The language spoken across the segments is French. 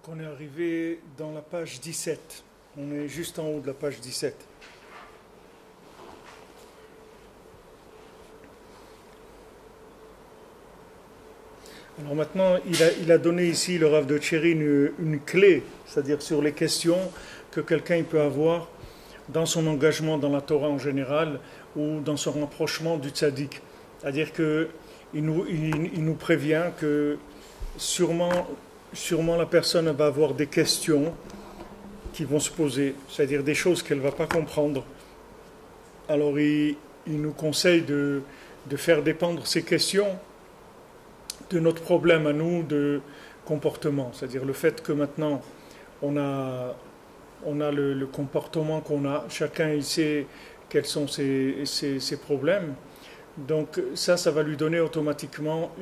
Donc on est arrivé dans la page 17. On est juste en haut de la page 17. Alors maintenant, il a donné ici, le Rav de Tchérin, une clé, c'est-à-dire sur les questions que quelqu'un peut avoir dans son engagement dans la Torah en général ou dans son rapprochement du tzaddik. C'est-à-dire qu'il nous prévient que sûrement la personne va avoir des questions qui vont se poser, c'est-à-dire des choses qu'elle ne va pas comprendre. Alors il nous conseille de faire dépendre ces questions de notre problème à nous de comportement, c'est-à-dire le fait que maintenant on a le comportement qu'on a, chacun il sait quels sont ses problèmes, donc ça va lui donner automatiquement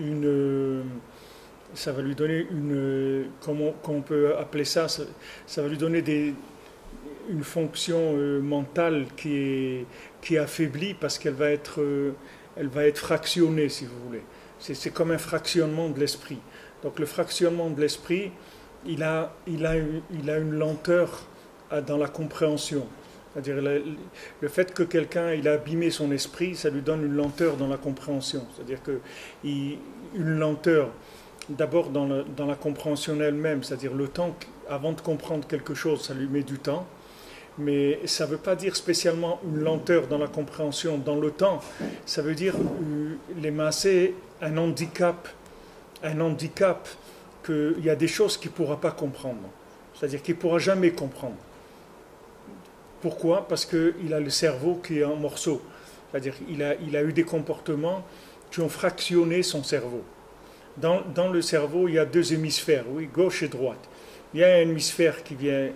comment on peut appeler ça va lui donner une fonction mentale qui est affaiblie parce qu'elle va être fractionnée, si vous voulez. C'est comme un fractionnement de l'esprit. Donc le fractionnement de l'esprit, il a une lenteur dans la compréhension. C'est-à-dire le fait que quelqu'un il a abîmé son esprit, ça lui donne une lenteur dans la compréhension. C'est-à-dire une lenteur d'abord dans la compréhension elle-même, c'est-à-dire le temps avant de comprendre quelque chose, ça lui met du temps. Mais ça ne veut pas dire spécialement une lenteur dans la compréhension dans le temps. Ça veut dire les massés, un handicap qu'il y a des choses qu'il ne pourra pas comprendre. C'est-à-dire qu'il ne pourra jamais comprendre. Pourquoi ? Parce qu'il a le cerveau qui est en morceaux. C'est-à-dire qu'il a eu des comportements qui ont fractionné son cerveau. Dans le cerveau, il y a deux hémisphères, oui, gauche et droite. Il y a un hémisphère qui vient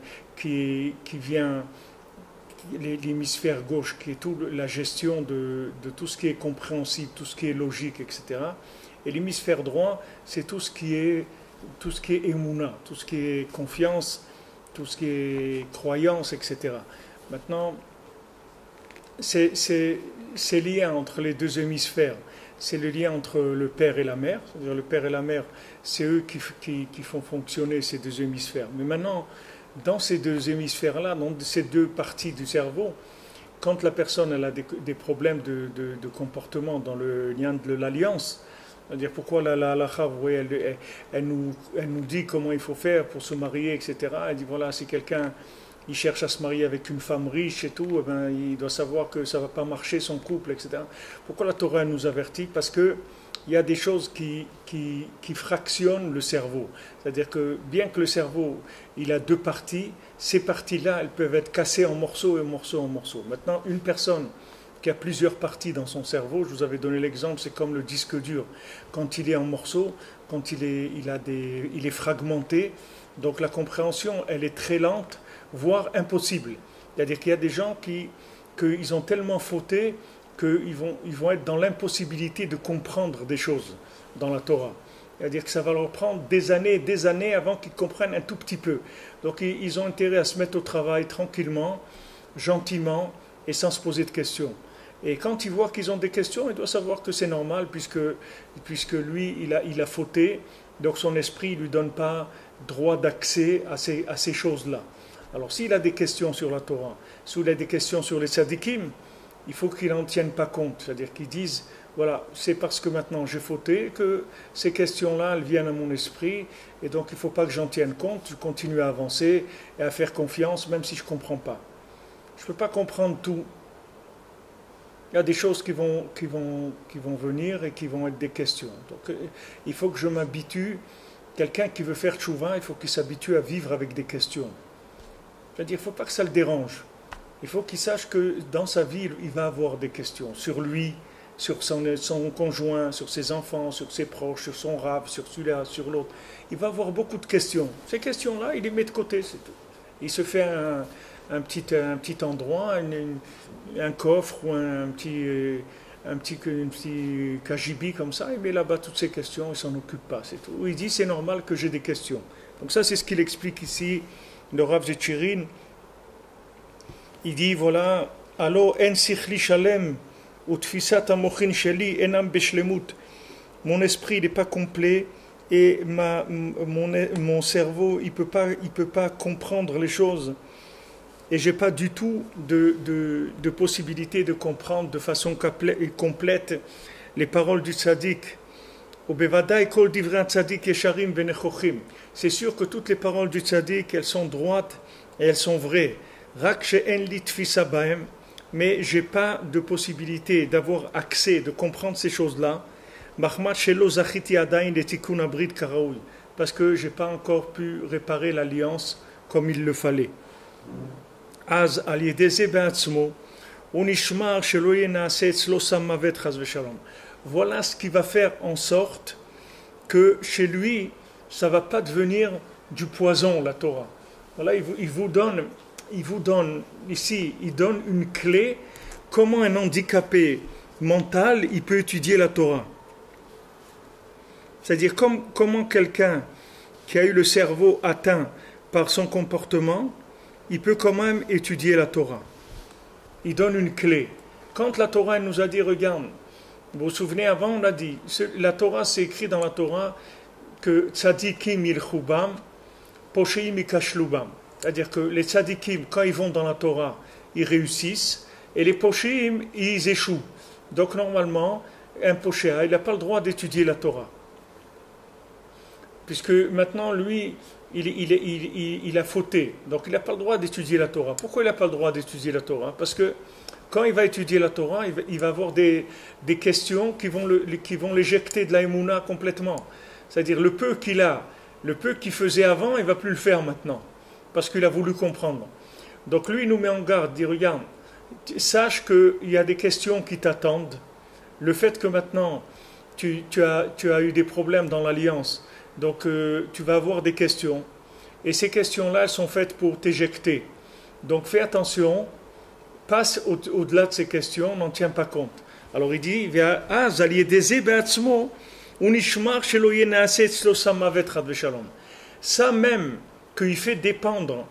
l'hémisphère gauche, qui est toute la gestion de tout ce qui est compréhensible, tout ce qui est logique, etc. Et l'hémisphère droit, c'est tout ce qui est émouna, tout ce qui est confiance, tout ce qui est croyance, etc. Maintenant, ces liens entre les deux hémisphères, c'est le lien entre le père et la mère. C'est-à-dire le père et la mère, c'est eux qui font fonctionner ces deux hémisphères. Mais maintenant, dans ces deux hémisphères-là, dans ces deux parties du cerveau, quand la personne elle a des problèmes de comportement dans le lien de l'alliance, c'est-à-dire pourquoi la halakha, vous voyez, elle nous dit comment il faut faire pour se marier, etc. Elle dit voilà, si quelqu'un il cherche à se marier avec une femme riche et tout, eh ben, il doit savoir que ça ne va pas marcher son couple, etc. Pourquoi la Torah nous avertit ? Parce que il y a des choses qui fractionnent le cerveau. C'est-à-dire que bien que le cerveau il a deux parties, ces parties-là, elles peuvent être cassées en morceaux et en morceaux. Maintenant, une personne qui a plusieurs parties dans son cerveau, je vous avais donné l'exemple, c'est comme le disque dur. Quand il est en morceaux, quand il est fragmenté, donc la compréhension, elle est très lente, voire impossible. C'est-à-dire qu'il y a des gens qui ont tellement fauté qu'ils vont être dans l'impossibilité de comprendre des choses dans la Torah. C'est-à-dire que ça va leur prendre des années avant qu'ils comprennent un tout petit peu. Donc ils ont intérêt à se mettre au travail tranquillement, gentiment et sans se poser de questions. Et quand ils voient qu'ils ont des questions, ils doivent savoir que c'est normal puisque lui, il a fauté, donc son esprit ne lui donne pas droit d'accès à ces choses-là. Alors s'il a des questions sur la Torah, s'il a des questions sur les tzadikim, il faut qu'il n'en tienne pas compte. C'est-à-dire qu'ils disent, voilà, c'est parce que maintenant j'ai fauté que ces questions-là, elles viennent à mon esprit, et donc il ne faut pas que j'en tienne compte, je continue à avancer et à faire confiance, même si je ne comprends pas. Je ne peux pas comprendre tout. Il y a des choses qui vont venir et qui vont être des questions. Donc il faut que je m'habitue. Quelqu'un qui veut faire tchouva, il faut qu'il s'habitue à vivre avec des questions. C'est-à-dire, il ne faut pas que ça le dérange. Il faut qu'il sache que dans sa vie, il va avoir des questions sur lui, sur son conjoint, sur ses enfants, sur ses proches, sur son rave, sur celui-là, sur l'autre. Il va avoir beaucoup de questions. Ces questions-là, il les met de côté, c'est tout. Il se fait un petit endroit, un coffre ou un petit cagibi comme ça, il met là-bas toutes ces questions, il ne s'en occupe pas, c'est tout. Il dit, c'est normal que j'ai des questions. Donc ça, c'est ce qu'il explique ici, le Rav de Tchérin. Il dit, voilà, Allo en sichli shalem, ut tfisat amochin sheli enam beshlemut. Mon esprit n'est pas complet et mon cerveau, il peut pas comprendre les choses. Et j'ai pas du tout de possibilité de comprendre de façon complète les paroles du tzaddik. C'est sûr que toutes les paroles du tzaddik, elles sont droites et elles sont vraies. Mais j'ai pas de possibilité d'avoir accès, de comprendre ces choses-là. Parce que j'ai pas encore pu réparer l'alliance comme il le fallait. Voilà ce qui va faire en sorte que chez lui, ça ne va pas devenir du poison, la Torah. Voilà, il vous donne ici, il donne une clé, comment un handicapé mental, il peut étudier la Torah. C'est-à-dire comment quelqu'un qui a eu le cerveau atteint par son comportement, il peut quand même étudier la Torah. Il donne une clé. Quand la Torah nous a dit, regarde, vous vous souvenez, avant on a dit, la Torah, c'est écrit dans la Torah que tzadikim ilchubam, posheim ikashlubam. C'est-à-dire que les tzadikim, quand ils vont dans la Torah, ils réussissent, et les posheim, ils échouent. Donc normalement, un poshéa, il n'a pas le droit d'étudier la Torah. Puisque maintenant, lui, il a fauté. Donc il n'a pas le droit d'étudier la Torah. Pourquoi il n'a pas le droit d'étudier la Torah? Parce que quand il va étudier la Torah, il va avoir des questions qui vont l'éjecter de la Emouna complètement. C'est-à-dire le peu qu'il faisait avant, il ne va plus le faire maintenant. Parce qu'il a voulu comprendre. Donc lui, il nous met en garde, il dit, regarde, sache qu'il y a des questions qui t'attendent. Le fait que maintenant, tu as eu des problèmes dans l'alliance, donc tu vas avoir des questions. Et ces questions-là, elles sont faites pour t'éjecter. Donc fais attention, passe au-delà de ces questions, n'en tiens pas compte. Alors il dit, ça même qu'il fait dépendre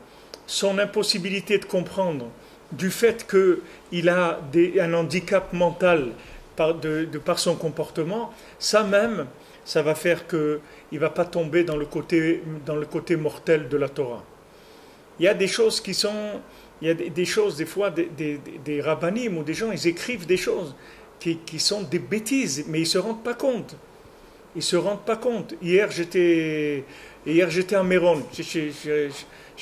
son impossibilité de comprendre du fait qu'il a un handicap mental par son comportement, ça même, ça va faire qu'il ne va pas tomber dans le côté mortel de la Torah. Il y a des choses des choses, des fois, des rabbanim ou des gens, ils écrivent des choses qui sont des bêtises, mais ils ne se rendent pas compte. Ils ne se rendent pas compte. Hier, j'étais à Méron, chez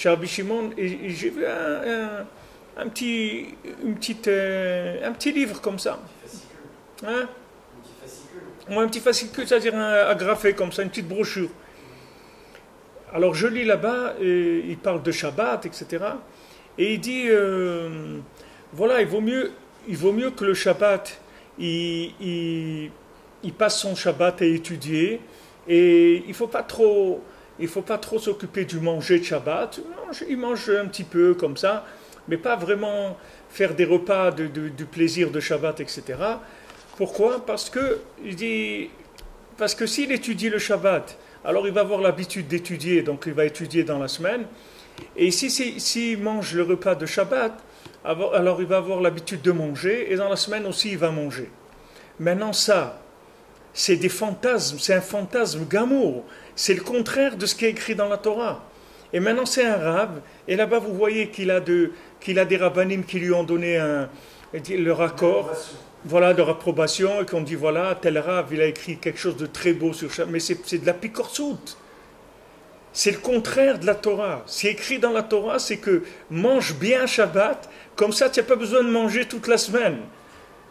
Rabbi Shimon, et j'ai vu un petit livre comme ça. Hein? Un petit fascicule, c'est-à-dire agrafé comme ça, une petite brochure. Alors je lis là-bas, il parle de Shabbat, etc. Et il dit, voilà, il vaut mieux que le Shabbat, il passe son Shabbat à étudier, et il ne faut pas trop s'occuper du manger de Shabbat. Il mange un petit peu comme ça, mais pas vraiment faire des repas du plaisir de Shabbat, etc. Pourquoi? Parce que s'il étudie le Shabbat, alors il va avoir l'habitude d'étudier, donc il va étudier dans la semaine. Et s'il mange le repas de Shabbat, alors il va avoir l'habitude de manger, et dans la semaine aussi il va manger. Maintenant ça, c'est des fantasmes, c'est un fantasme gamour, c'est le contraire de ce qui est écrit dans la Torah. Et maintenant c'est un rab, et là-bas vous voyez qu'il a des rabbanim qui lui ont donné leur accord, voilà, leur approbation, et qu'on dit voilà, tel rab, il a écrit quelque chose de très beau sur Shabbat, mais c'est de la pikorsout. C'est le contraire de la Torah. Ce qui est écrit dans la Torah, c'est que mange bien Shabbat, comme ça tu n'as pas besoin de manger toute la semaine.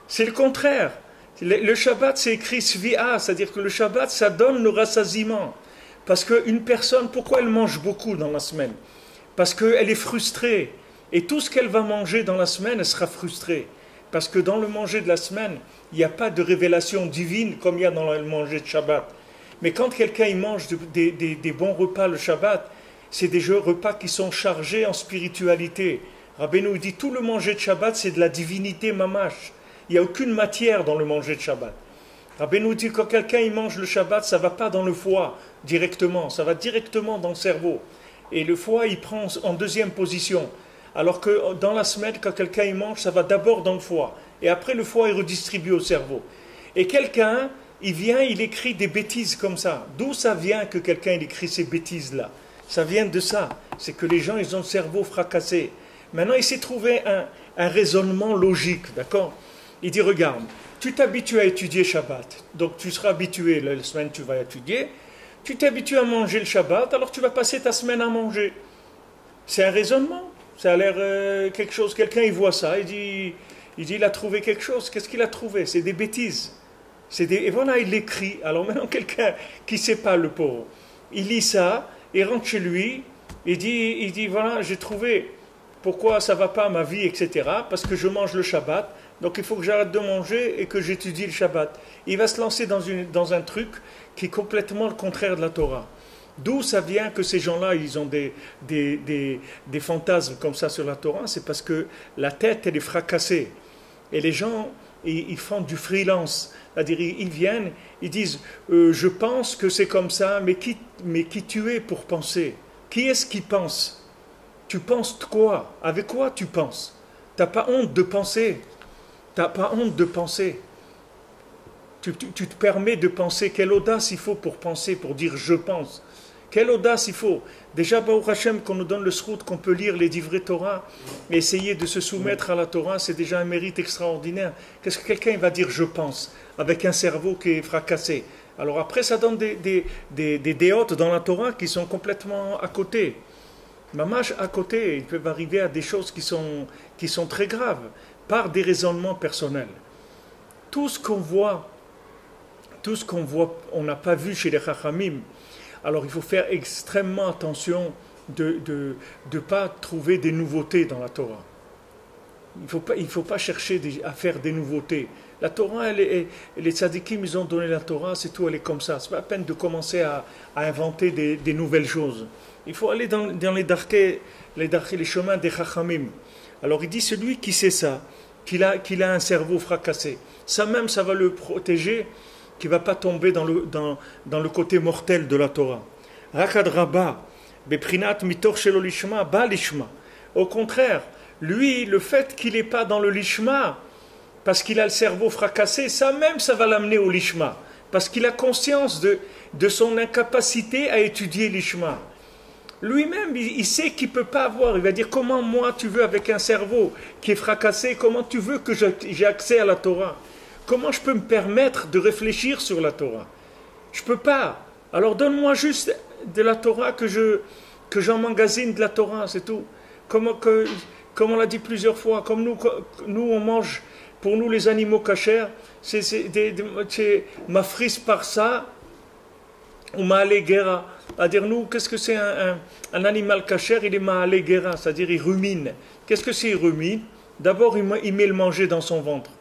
C'est le contraire. Le Shabbat, c'est écrit Svi'a, c'est-à-dire que le Shabbat, ça donne le rassasiement. Parce qu'une personne, pourquoi elle mange beaucoup dans la semaine? Parce qu'elle est frustrée. Et tout ce qu'elle va manger dans la semaine, elle sera frustrée. Parce que dans le manger de la semaine, il n'y a pas de révélation divine comme il y a dans le manger de Shabbat. Mais quand quelqu'un il mange des bons repas le Shabbat, c'est des repas qui sont chargés en spiritualité. Rabbeinu dit tout le manger de Shabbat, c'est de la divinité mamash. Il n'y a aucune matière dans le manger de Shabbat. Rabbeinu dit que quand quelqu'un il mange le Shabbat, ça ne va pas dans le foie directement, ça va directement dans le cerveau. Et le foie, il prend en deuxième position. Alors que dans la semaine, quand quelqu'un il mange, ça va d'abord dans le foie. Et après, le foie est redistribué au cerveau. Et quelqu'un il vient, il écrit des bêtises comme ça. D'où ça vient que quelqu'un il écrit ces bêtises-là? Ça vient de ça. C'est que les gens, ils ont le cerveau fracassé. Maintenant, il s'est trouvé un raisonnement logique, d'accord? Il dit, regarde, tu t'habitues à étudier Shabbat. Donc, tu seras habitué, la semaine, tu vas étudier. Tu t'habitues à manger le Shabbat, alors tu vas passer ta semaine à manger. C'est un raisonnement. Ça a l'air quelque chose. Quelqu'un, il voit ça, il dit, il a trouvé quelque chose. Qu'est-ce qu'il a trouvé? C'est des bêtises. Et voilà, il l'écrit. Alors maintenant, quelqu'un qui ne sait pas, le pauvre, il lit ça, il rentre chez lui, il dit voilà, j'ai trouvé pourquoi ça ne va pas ma vie, etc. Parce que je mange le Shabbat, donc il faut que j'arrête de manger et que j'étudie le Shabbat. Il va se lancer dans un truc qui est complètement le contraire de la Torah. D'où ça vient que ces gens-là, ils ont des fantasmes comme ça sur la Torah? C'est parce que la tête, elle est fracassée. Et les gens, ils font du freelance. C'est-à-dire, ils viennent, ils disent je pense que c'est comme ça, mais qui tu es pour penser? Qui est-ce qui pense? Tu penses quoi? Avec quoi tu penses? Tu n'as pas honte de penser. Tu n'as pas honte de penser. Tu te permets de penser. Quelle audace il faut pour penser, pour dire je pense. Quelle audace il faut. Déjà, Baruch Hashem, qu'on nous donne le srout, qu'on peut lire les divrei Torah et essayer de se soumettre à la Torah, c'est déjà un mérite extraordinaire. Qu'est-ce que quelqu'un va dire je pense, avec un cerveau qui est fracassé? Alors après, ça donne des déotes dans la Torah qui sont complètement à côté. Mamash à côté, ils peuvent arriver à des choses qui sont très graves, par des raisonnements personnels. Tout ce qu'on voit, on n'a pas vu chez les Chachamim. Alors il faut faire extrêmement attention de ne pas trouver des nouveautés dans la Torah. Il faut pas chercher à faire des nouveautés. La Torah, les tzadikim, ils ont donné la Torah, c'est tout, elle est comme ça. Ce n'est pas la peine de commencer à inventer des nouvelles choses. Il faut aller dans les chemins des Chachamim. Alors il dit, celui qui sait ça, qu'il a un cerveau fracassé, ça même, ça va le protéger, qui ne va pas tomber dans le côté mortel de la Torah. Rakad Rabba, Beprinat mitor shelo lishma, ba lishma. Au contraire, lui, le fait qu'il n'est pas dans le lishma, parce qu'il a le cerveau fracassé, ça même, ça va l'amener au lishma. Parce qu'il a conscience de son incapacité à étudier lishma. Lui-même, il sait qu'il ne peut pas avoir. Il va dire, comment moi, tu veux, avec un cerveau qui est fracassé, comment tu veux que j'ai accès à la Torah? Comment je peux me permettre de réfléchir sur la Torah? Je ne peux pas. Alors donne-moi juste de la Torah que j'emmagasine de la Torah, c'est tout. Comme on l'a dit plusieurs fois, comme nous on mange, pour nous les animaux cachers, c'est ma frise par ça, ou ma'ale gera. C'est-à-dire nous, qu'est-ce que c'est un animal cachère? Il est ma'ale gera, c'est-à-dire il rumine. Qu'est-ce que c'est il rumine? D'abord il met le manger dans son ventre.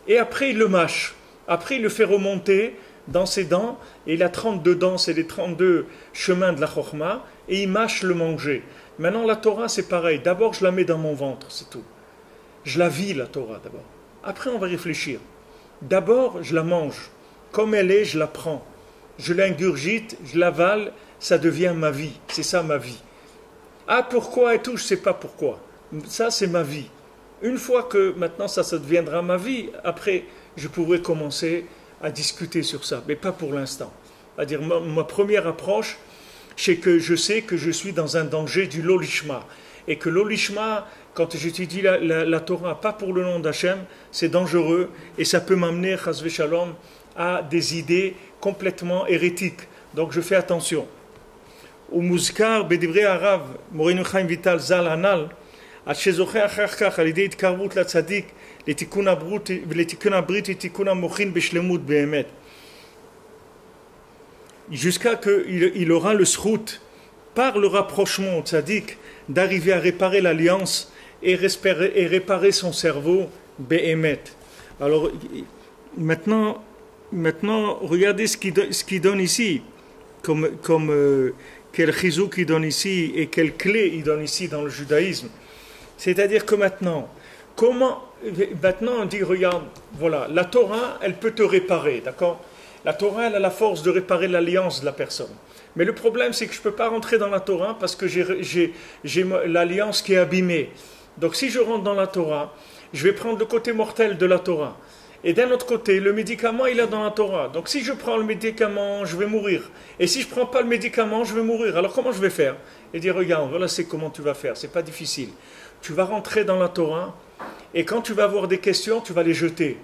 Et après, il le mâche. Après, il le fait remonter dans ses dents. Et il a 32 dents, c'est les 32 chemins de la Chokhmah. Et il mâche le manger. Maintenant, la Torah, c'est pareil. D'abord, je la mets dans mon ventre, c'est tout. Je la vis, la Torah, d'abord. Après, on va réfléchir. D'abord, je la mange. Comme elle est, je la prends. Je l'ingurgite, je l'avale, ça devient ma vie. C'est ça, ma vie. Ah, pourquoi et tout, je ne sais pas pourquoi. Ça, c'est ma vie. Une fois que maintenant ça deviendra ma vie, après je pourrai commencer à discuter sur ça, mais pas pour l'instant. C'est-à-dire ma première approche, c'est que je sais que je suis dans un danger du lolishma. Et que lolishma, quand j'étudie la Torah, pas pour le nom d'Hachem, c'est dangereux et ça peut m'amener, chas v'shalom, à des idées complètement hérétiques. Donc je fais attention. Au Muzkar, Bedivrei Arav, Morenu Chaim Vital Zal Hanal, jusqu'à qu'il aura le srout par le rapprochement au tzaddik d'arriver à réparer l'alliance et réparer son cerveau be'emet. Alors maintenant regardez ce qu'il donne ici comme quel chizou qu'il donne ici et quelle clé il donne ici dans le judaïsme. C'est-à-dire que maintenant on dit, regarde, voilà, la Torah, elle peut te réparer, d'accord? La Torah, elle a la force de réparer l'alliance de la personne. Mais le problème, c'est que je ne peux pas rentrer dans la Torah parce que j'ai l'alliance qui est abîmée. Donc si je rentre dans la Torah, je vais prendre le côté mortel de la Torah. Et d'un autre côté, le médicament, il est dans la Torah. Donc si je prends le médicament, je vais mourir. Et si je ne prends pas le médicament, je vais mourir. Alors comment je vais faire? Il dit, regarde, voilà c'est comment tu vas faire. C'est pas difficile. Tu vas rentrer dans la Torah, et quand tu vas avoir des questions, tu vas les jeter.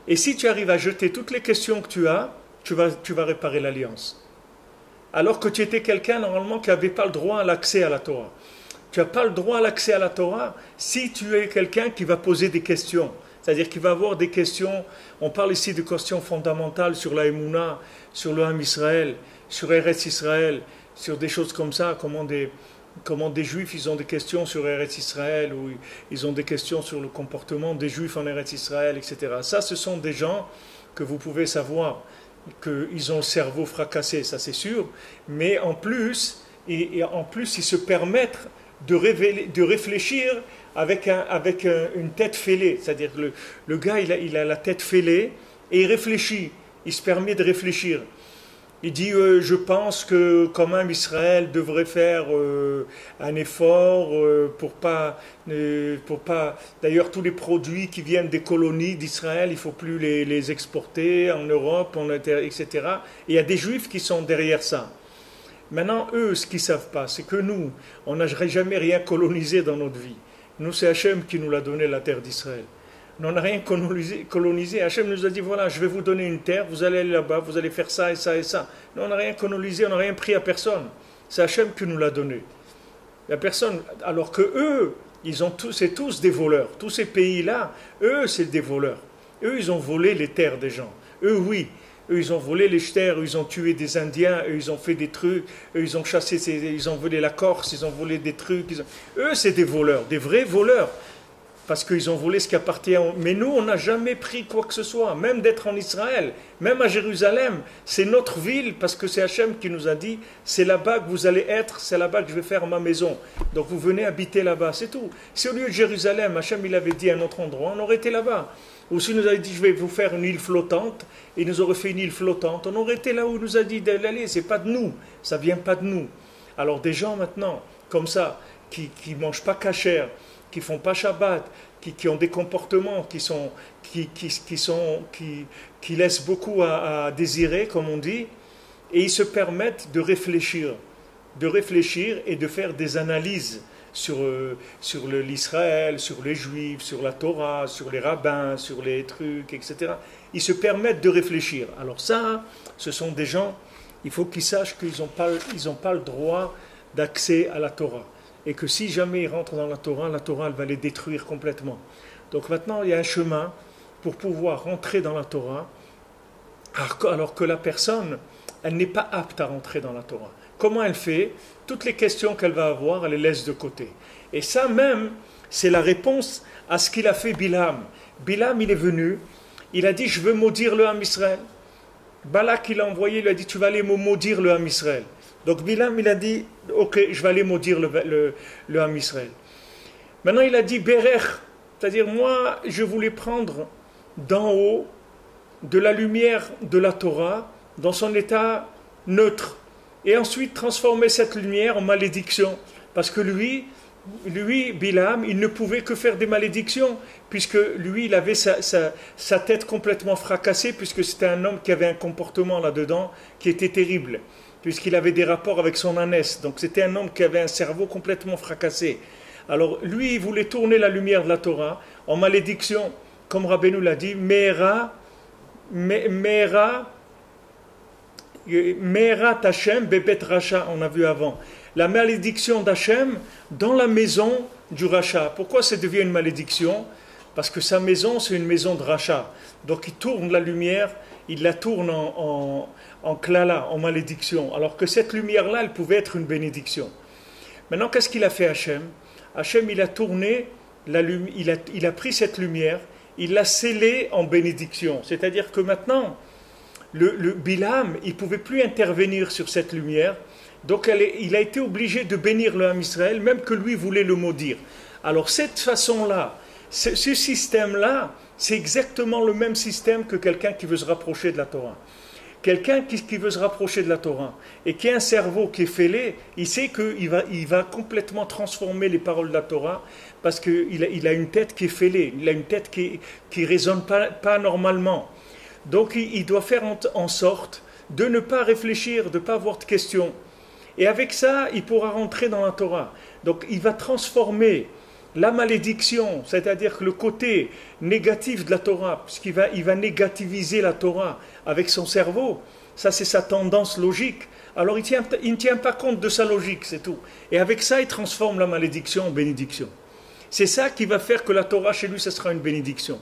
Et si tu arrives à jeter toutes les questions que tu as, tu vas réparer l'alliance. Alors que tu étais quelqu'un, normalement, qui n'avait pas le droit à l'accès à la Torah. Tu n'as pas le droit à l'accès à la Torah si tu es quelqu'un qui va poser des questions. C'est-à-dire qu'il va avoir des questions, on parle ici de questions fondamentales sur la Emouna, sur le Ham Israël, sur Eretz Israël, sur des choses comme ça, comment des Juifs, ils ont des questions sur Eretz Israël, ou ils ont des questions sur le comportement des Juifs en Eretz Israël, etc. Ça, ce sont des gens que vous pouvez savoir qu'ils ont le cerveau fracassé, ça c'est sûr, mais en plus, ils se permettent de réfléchir avec une tête fêlée. C'est-à-dire que le gars, il a la tête fêlée et il réfléchit. Il se permet de réfléchir. Il dit, je pense que quand même Israël devrait faire un effort pour pas... D'ailleurs, tous les produits qui viennent des colonies d'Israël, il ne faut plus les exporter en Europe, etc. Et il y a des Juifs qui sont derrière ça. Maintenant, eux, ce qu'ils ne savent pas, c'est que nous, on n'a jamais rien colonisé dans notre vie. Nous, c'est Hachem qui nous l'a donné, la terre d'Israël. Nous, on n'a rien colonisé. Hachem nous a dit, voilà, je vais vous donner une terre, vous allez aller là-bas, vous allez faire ça et ça et ça. Nous, on n'a rien colonisé, on n'a rien pris à personne. C'est Hachem qui nous l'a donné. Il n'y a personne. Alors que eux, c'est tous des voleurs. Tous ces pays-là, eux, c'est des voleurs. Eux, ils ont volé les terres des gens. Eux, oui. Eux, ils ont volé les terres, eux, ils ont tué des Indiens, eux, ils ont fait des trucs, eux, ils ont chassé, ils ont volé la Corse, ils ont volé des trucs. Eux, c'est des voleurs, des vrais voleurs, parce qu'ils ont volé ce qui appartient. Mais nous, on n'a jamais pris quoi que ce soit, même d'être en Israël, même à Jérusalem. C'est notre ville, parce que c'est Hachem qui nous a dit, c'est là-bas que vous allez être, c'est là-bas que je vais faire ma maison. Donc vous venez habiter là-bas, c'est tout. Si au lieu de Jérusalem, Hachem, il avait dit à un autre endroit, on aurait été là-bas. Ou s'il nous avait dit, je vais vous faire une île flottante, et il nous aurait fait une île flottante, on aurait été là où il nous a dit d'aller, c'est pas de nous, ça vient pas de nous. Alors des gens maintenant, comme ça, qui mangent pas kasher, qui font pas Shabbat, qui ont des comportements qui laissent beaucoup à désirer, comme on dit, et ils se permettent de réfléchir et de faire des analyses sur l'Israël, sur les Juifs, sur la Torah, sur les rabbins, sur les trucs, etc. Ils se permettent de réfléchir. Alors ça, ce sont des gens, il faut qu'ils sachent qu'ils n'ont pas le droit d'accès à la Torah. Et que si jamais ils rentrent dans la Torah, elle va les détruire complètement. Donc maintenant, il y a un chemin pour pouvoir rentrer dans la Torah, alors que la personne, elle n'est pas apte à rentrer dans la Torah. Comment elle fait? Toutes les questions qu'elle va avoir, elle les laisse de côté. Et ça même, c'est la réponse à ce qu'il a fait Bilam. Bilam, il est venu, il a dit, je veux maudire le Ham Israël. Balak, il a envoyé, il lui a dit, tu vas aller maudire le Ham Israël. Donc Bilam, il a dit, ok, je vais aller maudire le Ham Israël. Maintenant, il a dit, Berech, c'est-à-dire, moi, je voulais prendre d'en haut de la lumière de la Torah dans son état neutre. Et ensuite transformer cette lumière en malédiction. Parce que lui, Bilam, il ne pouvait que faire des malédictions, puisque lui, il avait sa tête complètement fracassée, puisque c'était un homme qui avait un comportement là-dedans qui était terrible, puisqu'il avait des rapports avec son ânesse. Donc c'était un homme qui avait un cerveau complètement fracassé. Alors lui, il voulait tourner la lumière de la Torah en malédiction, comme Rabbeinu l'a dit, Me'erat Hashem bebet Racha, on a vu avant. La malédiction d'Hachem dans la maison du Racha. Pourquoi ça devient une malédiction? Parce que sa maison, c'est une maison de Racha. Donc il tourne la lumière, il la tourne en klala, en malédiction. Alors que cette lumière-là, elle pouvait être une bénédiction. Maintenant, qu'est-ce qu'il a fait Hachem? Hachem, il a tourné, il a pris cette lumière, il l'a scellée en bénédiction. C'est-à-dire que maintenant, le Bilam, il ne pouvait plus intervenir sur cette lumière, donc il a été obligé de bénir le Ham Israël, même que lui voulait le maudire. Alors cette façon-là, ce système-là, c'est exactement le même système que quelqu'un qui veut se rapprocher de la Torah. Quelqu'un qui veut se rapprocher de la Torah et qui a un cerveau qui est fêlé, il sait qu'il va complètement transformer les paroles de la Torah parce qu'il a une tête qui est fêlée, il a une tête qui ne résonne pas normalement. Donc il doit faire en sorte de ne pas réfléchir, de ne pas avoir de questions. Et avec ça, il pourra rentrer dans la Torah. Donc il va transformer la malédiction, c'est-à-dire que le côté négatif de la Torah, puisqu'il va négativiser la Torah avec son cerveau, ça c'est sa tendance logique. Alors il ne tient pas compte de sa logique, c'est tout. Et avec ça, il transforme la malédiction en bénédiction. C'est ça qui va faire que la Torah chez lui, ce sera une bénédiction.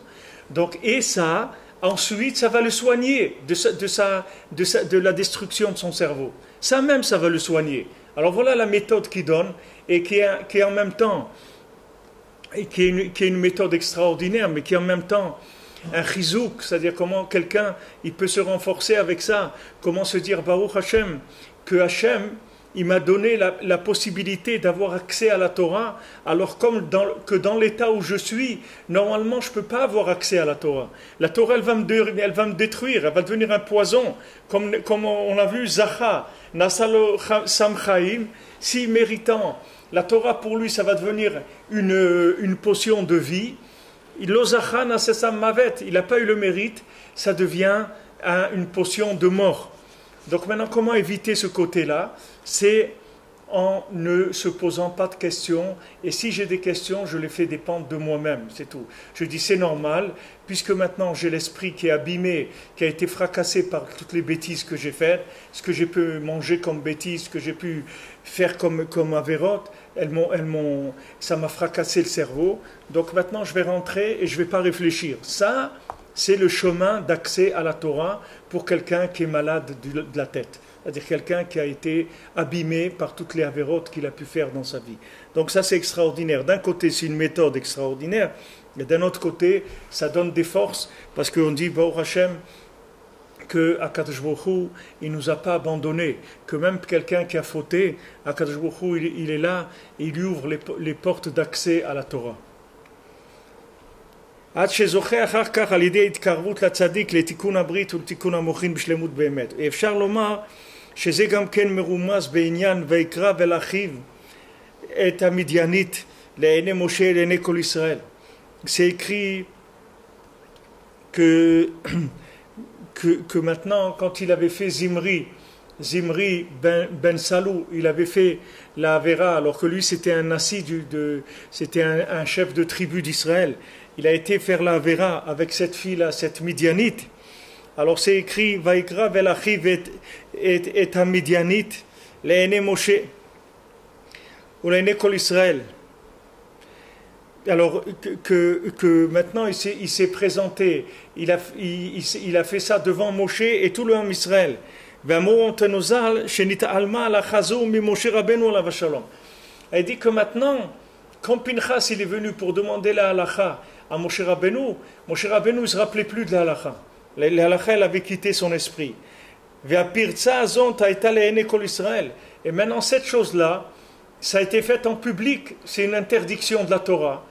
Donc, et ça, ensuite, ça va le soigner de la destruction de son cerveau. Ça même, ça va le soigner. Alors voilà la méthode qu'il donne et qui est en même temps, et qui est une méthode extraordinaire, mais qui est en même temps un chizouk, c'est-à-dire comment quelqu'un il peut se renforcer avec ça, comment se dire Baruch Hashem, que Hashem il m'a donné la possibilité d'avoir accès à la Torah, alors que dans l'état où je suis, normalement je ne peux pas avoir accès à la Torah. La Torah elle va me détruire, elle va devenir un poison, comme on a vu Zacha, Nasalo Samchaim, si méritant, la Torah pour lui ça va devenir une potion de vie. Il n'a pas eu le mérite, ça devient une potion de mort. Donc maintenant, comment éviter ce côté-là? C'est en ne se posant pas de questions. Et si j'ai des questions, je les fais dépendre de moi-même, c'est tout. Je dis c'est normal, puisque maintenant j'ai l'esprit qui est abîmé, qui a été fracassé par toutes les bêtises que j'ai faites, ce que j'ai pu manger comme bêtises, ce que j'ai pu faire comme avérote, ça m'a fracassé le cerveau. Donc maintenant je vais rentrer et je ne vais pas réfléchir. Ça, c'est le chemin d'accès à la Torah pour quelqu'un qui est malade de la tête. C'est-à-dire quelqu'un qui a été abîmé par toutes les avérotes qu'il a pu faire dans sa vie. Donc ça c'est extraordinaire. D'un côté c'est une méthode extraordinaire, mais d'un autre côté ça donne des forces, parce qu'on dit Baruch Hashem que Akadosh Baruch Hu, il ne nous a pas abandonnés, que même quelqu'un qui a fauté, Akadosh Baruch Hu, il est là et il lui ouvre les portes d'accès à la Torah. עד שזוכה אחר כך על ידי התקרבות לצדיק לתיקון הברית ולתיקון המוחין בשלמות באמת. אפשר לומר שזה גם כן מרומז בעניין ויקרא ולאחיו את המדיינית לעיני משה לעיני כל ישראל. C'est écrit que maintenant, quand il avait fait Zimri ben Salou, il avait fait la Avera, alors que lui c'était un nasi, c'était un chef de tribu d'Israël. Il a été faire la Avera avec cette fille-là, cette Midianite. Alors c'est écrit Vaikra velachiv et ta Midianite l'Aîné Moshe ou l'Aîné Kol Israël. Alors que maintenant il s'est présenté, il a fait ça devant Moshe et tout le homme Israël. Il dit que maintenant, quand Pinchas il est venu pour demander la halakha à Moshe Rabbeinu ne se rappelait plus de la halakha. La halakha elle avait quitté son esprit. Et maintenant cette chose-là, ça a été fait en public, c'est une interdiction de la Torah.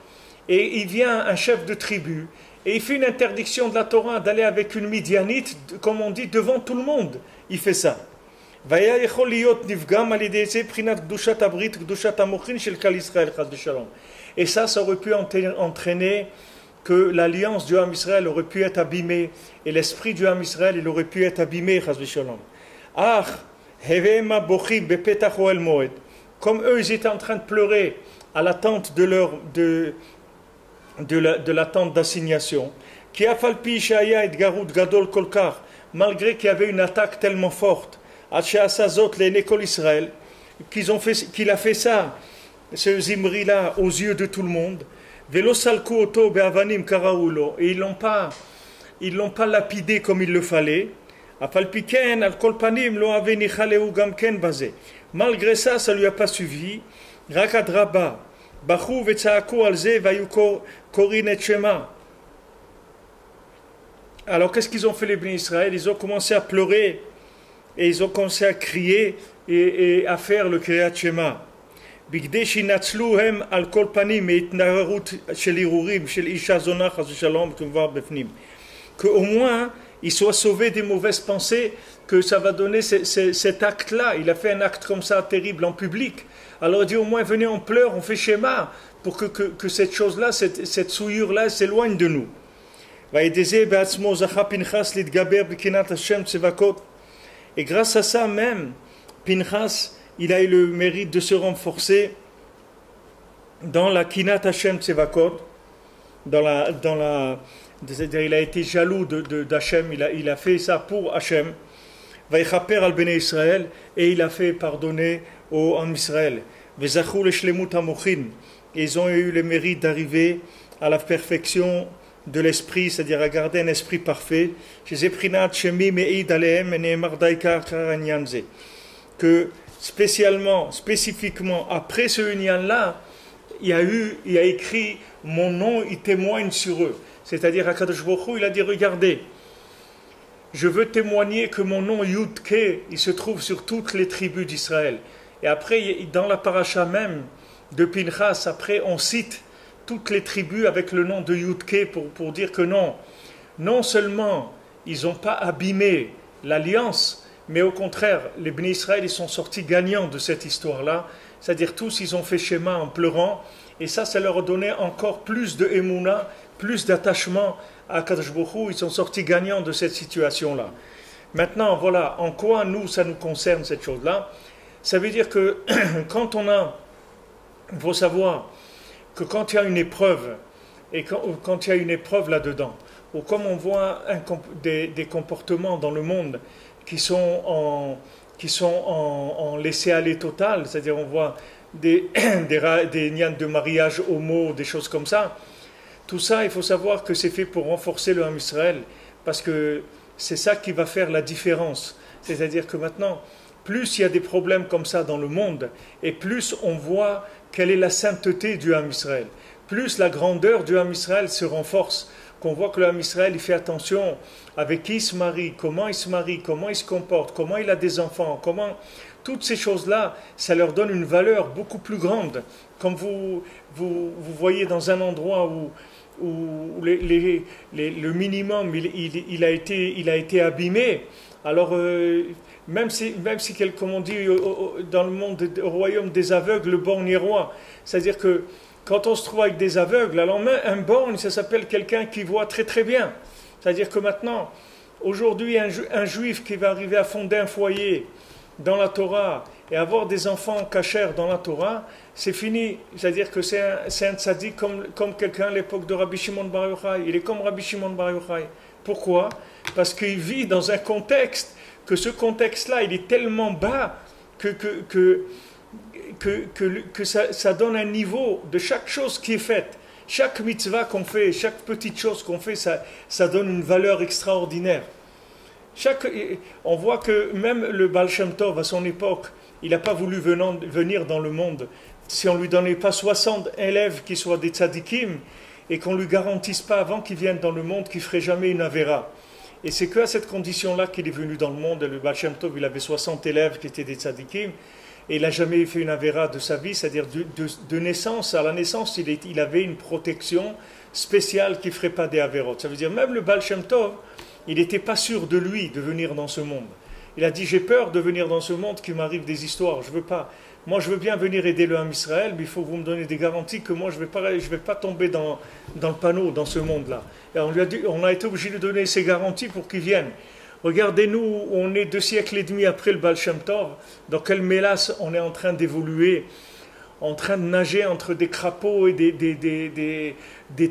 Et il vient un chef de tribu et il fait une interdiction de la Torah d'aller avec une Midianite, comme on dit, devant tout le monde. Il fait ça. Et ça aurait pu entraîner que l'alliance du Ham Israël aurait pu être abîmée et l'esprit du Ham Israël il aurait pu être abîmé. Comme eux ils étaient en train de pleurer à l'attente de la tente d'assignation, malgré qu'il y avait une attaque tellement forte, qu'il a fait ça, ce Zimri-là, aux yeux de tout le monde, et ils l'ont pas lapidé comme il le fallait. Malgré ça, ça ne lui a pas suffi. Alors qu'est-ce qu'ils ont fait les bénis Israël? Ils ont commencé à pleurer et ils ont commencé à crier et à faire le Kriyat Shema. Que au moins il soit sauvé des mauvaises pensées que ça va donner cet acte-là. Il a fait un acte comme ça terrible en public. Alors il dit au moins venez on pleure, on fait schéma pour que cette chose-là, cette souillure-là s'éloigne de nous. Et grâce à ça même, Pinchas, il a eu le mérite de se renforcer dans la Kinat Hashem Tsevakot, c'est-à-dire il a été jaloux d'Hachem, il a fait ça pour Hachem, Vaïchaper al Bnei Israël, et il a fait pardonner en Israël. Vezachou le Shlemut Hamochin, ils ont eu le mérite d'arriver à la perfection de l'esprit, c'est-à-dire à garder un esprit parfait. Que spécifiquement, après ce union-là, il a écrit mon nom, il témoigne sur eux. C'est-à-dire, Akadosh Baruch Hu, il a dit, regardez, je veux témoigner que mon nom Yud-Ke, il se trouve sur toutes les tribus d'Israël. Et après, dans la paracha même de Pinchas, après, on cite toutes les tribus avec le nom de Yud-Ke pour dire que non seulement ils n'ont pas abîmé l'alliance, mais au contraire, les Bnei Israël, ils sont sortis gagnants de cette histoire-là. C'est-à-dire tous, ils ont fait schéma en pleurant. Et ça leur a donné encore plus de émouna, plus d'attachement à Kadosh Baruch Hu. Ils sont sortis gagnants de cette situation-là. Maintenant, voilà, en quoi ça nous concerne cette chose-là? Ça veut dire que il faut savoir que quand il y a une épreuve, et quand il y a une épreuve là-dedans, ou comme on voit des comportements dans le monde qui sont en laisser-aller total, c'est-à-dire on voit des nians de mariage homo, des choses comme ça, tout ça, il faut savoir que c'est fait pour renforcer le Ham Israël, parce que c'est ça qui va faire la différence. C'est-à-dire que maintenant, plus il y a des problèmes comme ça dans le monde, et plus on voit quelle est la sainteté du Ham Israël, plus la grandeur du Ham Israël se renforce, qu'on voit que le Ham Israël, il fait attention avec qui il se marie, comment il se comporte, comment il a des enfants, toutes ces choses-là, ça leur donne une valeur beaucoup plus grande. Comme vous voyez dans un endroit où le minimum il a été abîmé, alors même si comme on dit dans le monde, au royaume des aveugles, le borgne est roi. C'est-à-dire que quand on se trouve avec des aveugles, alors un borgne, ça s'appelle quelqu'un qui voit très très bien. C'est-à-dire que maintenant, aujourd'hui, un juif qui va arriver à fonder un foyer dans la Torah et avoir des enfants cachers dans la Torah, c'est fini. C'est-à-dire que c'est un tzaddik comme quelqu'un à l'époque de Rabbi Shimon Bar Yochai. Il est comme Rabbi Shimon Bar Yochai. Pourquoi? Parce qu'il vit dans un contexte, que ce contexte-là, il est tellement bas que ça donne un niveau de chaque chose qui est faite. Chaque mitzvah qu'on fait, chaque petite chose qu'on fait, ça donne une valeur extraordinaire. On voit que même le Baal Shem Tov, à son époque, il n'a pas voulu venir dans le monde. Si on ne lui donnait pas 60 élèves qui soient des tzadikim, et qu'on ne lui garantisse pas avant qu'il vienne dans le monde qu'il ne ferait jamais une avéra. Et c'est qu'à cette condition-là qu'il est venu dans le monde. Le Baal Shem Tov, il avait 60 élèves qui étaient des tzadikim, et il n'a jamais fait une avéra de sa vie, c'est-à-dire de naissance. À la naissance, il avait une protection spéciale qui ne ferait pas des avérotes. Ça veut dire même le Baal Shem Tov, il n'était pas sûr de lui de venir dans ce monde. Il a dit, j'ai peur de venir dans ce monde, qu'il m'arrive des histoires, je ne veux pas. Moi, je veux bien venir aider le Ham Israël, mais il faut que vous me donner des garanties que moi, je ne vais pas tomber dans le panneau, dans ce monde-là. Et on a été obligé de donner ces garanties pour qu'il vienne. Regardez-nous, on est 2 siècles et demi après le Baal Shem Tov, dans quelle mélasse on est en train d'évoluer, en train de nager entre des crapauds et des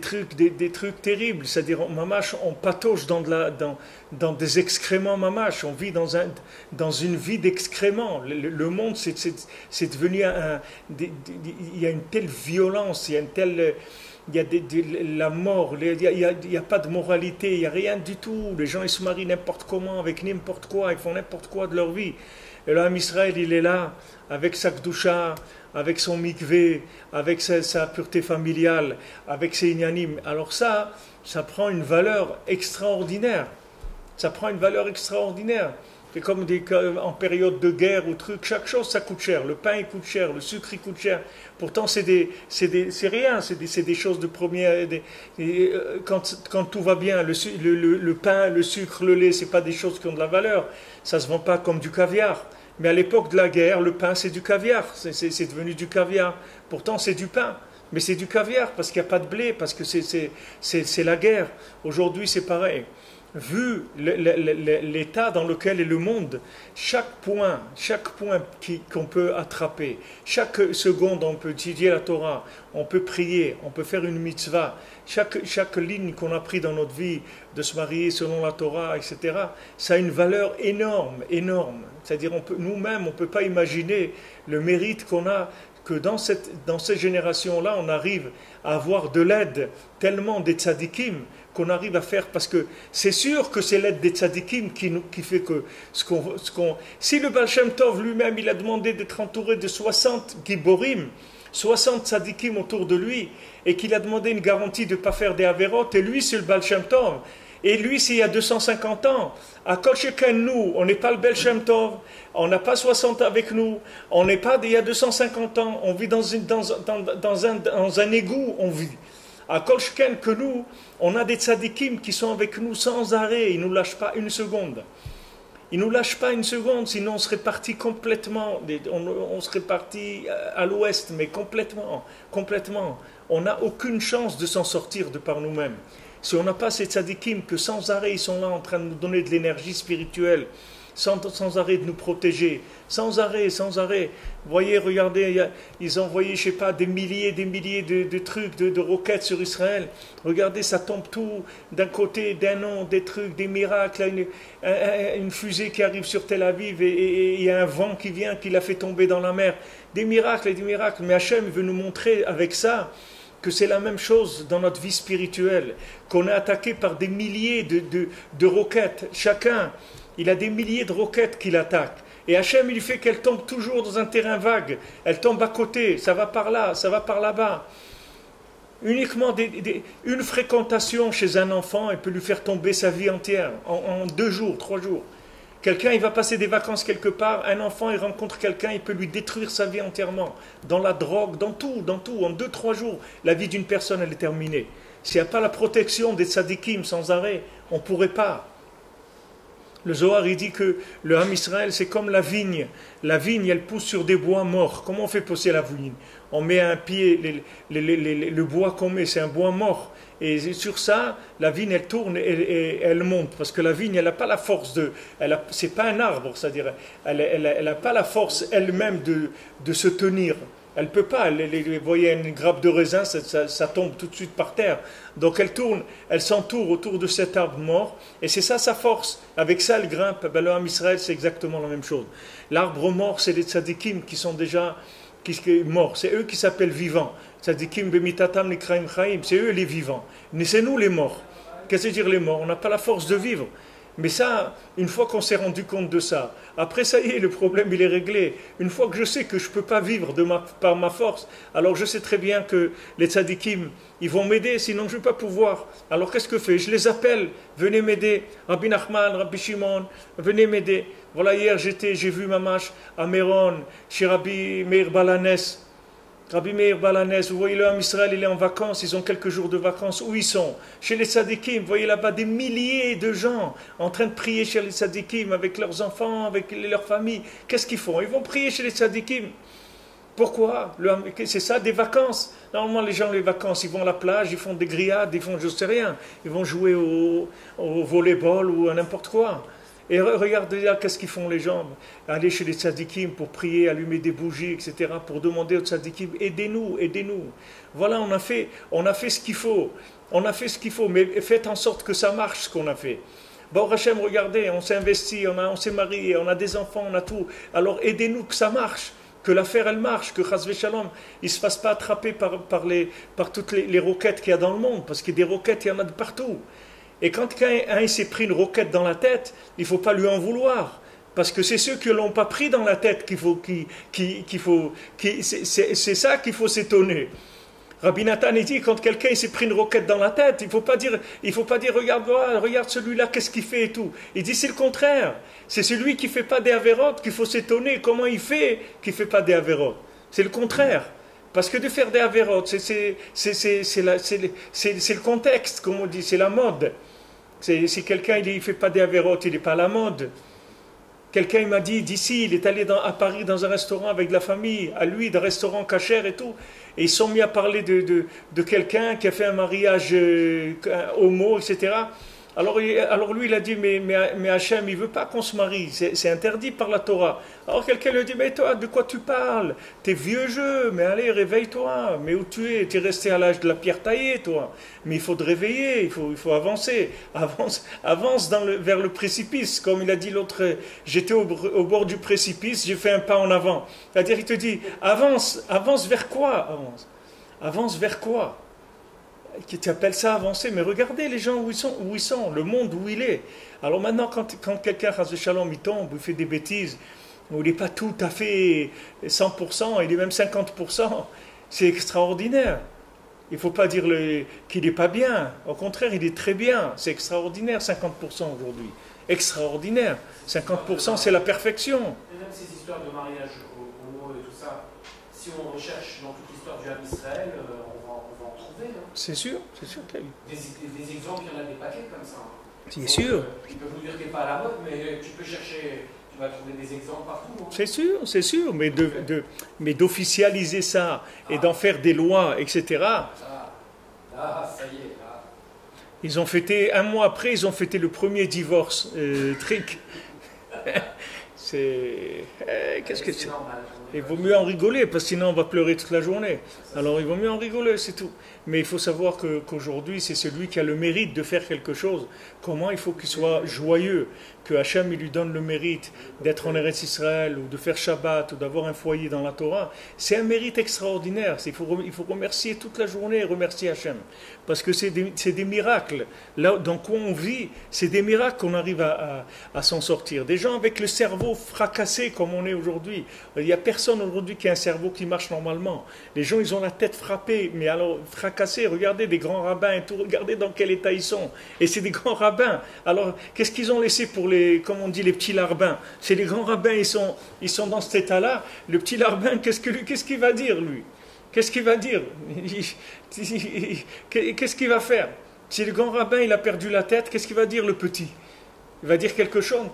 trucs terribles. C'est-à-dire, mamache, on patauge dans des excréments, mamache. On vit dans une vie d'excréments. Le monde, c'est devenu il y a une telle violence, il y a une telle... Il y a la mort, il n'y a pas de moralité, il n'y a rien du tout. Les gens, ils se marient n'importe comment, avec n'importe quoi, ils font n'importe quoi de leur vie. Et là, Israël, il est là, avec sa kdusha, avec son mikvé, avec sa pureté familiale, avec ses inyanim. Alors ça prend une valeur extraordinaire. Ça prend une valeur extraordinaire. C'est comme en période de guerre ou truc, chaque chose ça coûte cher. Le pain il coûte cher, le sucre il coûte cher. Pourtant c'est rien, c'est des choses de première. Quand tout va bien, le pain, le sucre, le lait, c'est pas des choses qui ont de la valeur. Ça se vend pas comme du caviar. Mais à l'époque de la guerre, le pain c'est du caviar, c'est devenu du caviar. Pourtant c'est du pain. Mais c'est du caviar parce qu'il n'y a pas de blé, parce que c'est la guerre. Aujourd'hui c'est pareil. Vu l'état dans lequel est le monde, chaque point qu'on peut attraper, chaque seconde on peut étudier la Torah, on peut prier, on peut faire une mitzvah, chaque ligne qu'on a pris dans notre vie, de se marier selon la Torah, etc., ça a une valeur énorme, énorme. C'est-à-dire nous-mêmes, on ne peut pas imaginer le mérite qu'on a, que dans cette génération-là, on arrive à avoir de l'aide tellement des tzadikim, qu'on arrive à faire, parce que c'est sûr que c'est l'aide des tzadikim qui fait que si le Baal Shem Tov lui-même il a demandé d'être entouré de 60 giborim, 60 tzadikim autour de lui, et qu'il a demandé une garantie de ne pas faire des avérotes, et lui c'est le Baal Shem Tov, et lui c'est il y a 250 ans, à Kol Sheken nous, on n'est pas le Baal Shem Tov, on n'a pas 60 avec nous, on n'est pas il y a 250 ans, on vit dans un égout, on vit. À Kol Sheken que nous, on a des tzadikim qui sont avec nous sans arrêt, ils ne nous lâchent pas une seconde. Ils ne nous lâchent pas une seconde, sinon on serait parti complètement, on serait parti à l'ouest, mais complètement. On n'a aucune chance de s'en sortir de par nous-mêmes. Si on n'a pas ces tzadikim que sans arrêt ils sont là en train de nous donner de l'énergie spirituelle, sans arrêt de nous protéger, sans arrêt. Vous voyez, regardez, ils ont envoyé, je ne sais pas, des milliers de trucs, de roquettes sur Israël. Regardez, ça tombe tout d'un côté, d'un an, des trucs, des miracles, une fusée qui arrive sur Tel Aviv et il y a un vent qui vient, qui l'a fait tomber dans la mer. Des miracles et des miracles. Mais Hachem veut nous montrer avec ça que c'est la même chose dans notre vie spirituelle, qu'on est attaqué par des milliers de roquettes, chacun. Il a des milliers de roquettes qui l'attaquent. Et Hachem, il fait qu'elles tombent toujours dans un terrain vague. Elles tombent à côté, ça va par là, ça va par là-bas. Uniquement une fréquentation chez un enfant, elle peut lui faire tomber sa vie entière, en 2 jours, 3 jours. Quelqu'un, il va passer des vacances quelque part, un enfant, il rencontre quelqu'un, il peut lui détruire sa vie entièrement. Dans la drogue, dans tout. En 2-3 jours, la vie d'une personne, elle est terminée. S'il n'y a pas la protection des tzadikim sans arrêt, on ne pourrait pas. Le Zohar, il dit que le Ham Israël, c'est comme la vigne. La vigne, elle pousse sur des bois morts. Comment on fait pousser la vigne? On met un pied, le bois qu'on met, c'est un bois mort. Et sur ça, la vigne, elle tourne et elle monte. Parce que la vigne, elle n'a pas la force c'est pas un arbre, c'est-à-dire, elle n'a pas la force elle-même de se tenir. Elle ne peut pas, vous voyez une grappe de raisin, ça tombe tout de suite par terre. Donc elle tourne, elle s'entoure autour de cet arbre mort, et c'est ça sa force. Avec ça, elle grimpe. Le Ham Israël, c'est exactement la même chose. L'arbre mort, c'est les tzadikim qui sont déjà morts. C'est eux qui s'appellent vivants. Tzadikim bemitatam nikraim chaim, c'est eux les vivants. Mais c'est nous les morts. Qu'est-ce que c'est dire les morts? On n'a pas la force de vivre. Mais ça, une fois qu'on s'est rendu compte de ça, après ça y est, le problème il est réglé. Une fois que je sais que je ne peux pas vivre par ma force, alors je sais très bien que les tzadikim, ils vont m'aider, sinon je ne vais pas pouvoir. Alors qu'est-ce que je fais? Je les appelle, venez m'aider. Rabbi Nachman, Rabbi Shimon, venez m'aider. Voilà, hier j'ai vu Mamash à Méron, chez Rabbi Meir Balanes. Rabbi Meir Balanes, vous voyez le Ham Israël, il est en vacances, ils ont quelques jours de vacances. Où ils sont? Chez les tzadikim, vous voyez là-bas des milliers de gens en train de prier chez les tzadikim avec leurs enfants, avec leurs familles. Qu'est-ce qu'ils font? Ils vont prier chez les tzadikim. Pourquoi? C'est ça, des vacances. Normalement, les gens, les vacances, ils vont à la plage, ils font des grillades, ils font je ne sais rien. Ils vont jouer au volleyball ou à n'importe quoi. Et regardez là, qu'est-ce qu'ils font les gens? Aller chez les tzadikim pour prier, allumer des bougies, etc. Pour demander aux tzadikim, aidez-nous. Voilà, on a fait ce qu'il faut. Mais faites en sorte que ça marche, ce qu'on a fait. Bon, Hachem, regardez, on s'est investi, on s'est marié, on a des enfants, on a tout. Alors aidez-nous que ça marche, que l'affaire elle marche, que Chas Shalom, il ne se fasse pas attraper par toutes les roquettes qu'il y a dans le monde, parce que des roquettes, il y en a de partout. Et quand un s'est pris une roquette dans la tête, il ne faut pas lui en vouloir. Parce que c'est ceux qui ne l'ont pas pris dans la tête c'est ça qu'il faut s'étonner. Rabbi Nathan dit, quand quelqu'un s'est pris une roquette dans la tête, il faut pas dire regarde, regarde celui-là, qu'est-ce qu'il fait et tout. Il dit c'est le contraire. C'est celui qui ne fait pas des avérotes qu'il faut s'étonner comment il fait qu'il ne fait pas des avérotes. C'est le contraire. Parce que de faire des avérotes, c'est le contexte, comme on dit, c'est la mode. Si quelqu'un ne fait pas des avérotes, il n'est pas à la mode. Quelqu'un m'a dit d'ici, il est allé à Paris dans un restaurant avec de la famille, à lui, d'un restaurant cachère et tout. Et ils sont mis à parler de quelqu'un qui a fait un mariage homo, etc. Alors lui, il a dit, mais Hachem, il ne veut pas qu'on se marie, c'est interdit par la Torah. Alors quelqu'un lui dit, mais toi, de quoi tu parles? T'es vieux jeu, mais allez, réveille-toi. Mais où tu es? Tu es resté à l'âge de la pierre taillée, toi. Mais il faut te réveiller, il faut avancer. Avance vers le précipice. Comme il a dit l'autre, j'étais au bord du précipice, j'ai fait un pas en avant. C'est-à-dire, il te dit, avance vers quoi? Avance vers quoi? Tu appelles ça avancer, mais regardez les gens où ils sont, le monde où il est. Alors maintenant, quand quelqu'un, Chas Shalom, il tombe, il fait des bêtises, où il n'est pas tout à fait 100%, il est même 50%, c'est extraordinaire. Il ne faut pas dire qu'il n'est pas bien. Au contraire, il est très bien. C'est extraordinaire, 50% aujourd'hui. Extraordinaire. 50%, c'est la perfection. Et même ces histoires de mariage homo et tout ça, si on recherche dans toute l'histoire du Ham Israël, on va en trouver. Hein. C'est sûr. Des exemples, il y en a des paquets comme ça. C'est sûr. Ils peuvent nous dire que tu n'es pas à la mode, mais tu peux chercher, tu vas trouver des exemples partout. Hein. C'est sûr, mais d'officialiser ça et d'en faire des lois, etc. Là, ça y est. Là. Ils ont fêté, un mois après, ils ont fêté le premier divorce. Trick. Qu'est-ce que c'est? Il vaut mieux en rigoler, parce que sinon on va pleurer toute la journée. Alors il vaut mieux en rigoler, c'est tout. Mais il faut savoir qu'aujourd'hui, c'est celui qui a le mérite de faire quelque chose. Comment il faut qu'il soit joyeux, que Hachem il lui donne le mérite d'être en Eretz Israël, ou de faire Shabbat, ou d'avoir un foyer dans la Torah. C'est un mérite extraordinaire. Il faut remercier toute la journée et remercier Hachem. Parce que c'est des miracles. Là, dans quoi on vit, c'est des miracles qu'on arrive à s'en sortir. Des gens avec le cerveau fracassé comme on est aujourd'hui. Il n'y a personne aujourd'hui qui a un cerveau qui marche normalement. Les gens, ils ont la tête frappée, mais alors fracassée. Regardez des grands rabbins et tout, regardez dans quel état ils sont. Et c'est des grands rabbins. Alors, qu'est-ce qu'ils ont laissé pour comme on dit, les petits larbins? C'est les grands rabbins, ils sont dans cet état-là. Le petit larbin, qu'est-ce qu'il va dire, lui? Qu'est-ce qu'il va dire? Qu'est-ce qu'il va faire? Si le grand rabbin, il a perdu la tête, qu'est-ce qu'il va dire, le petit? Il va dire quelque chose,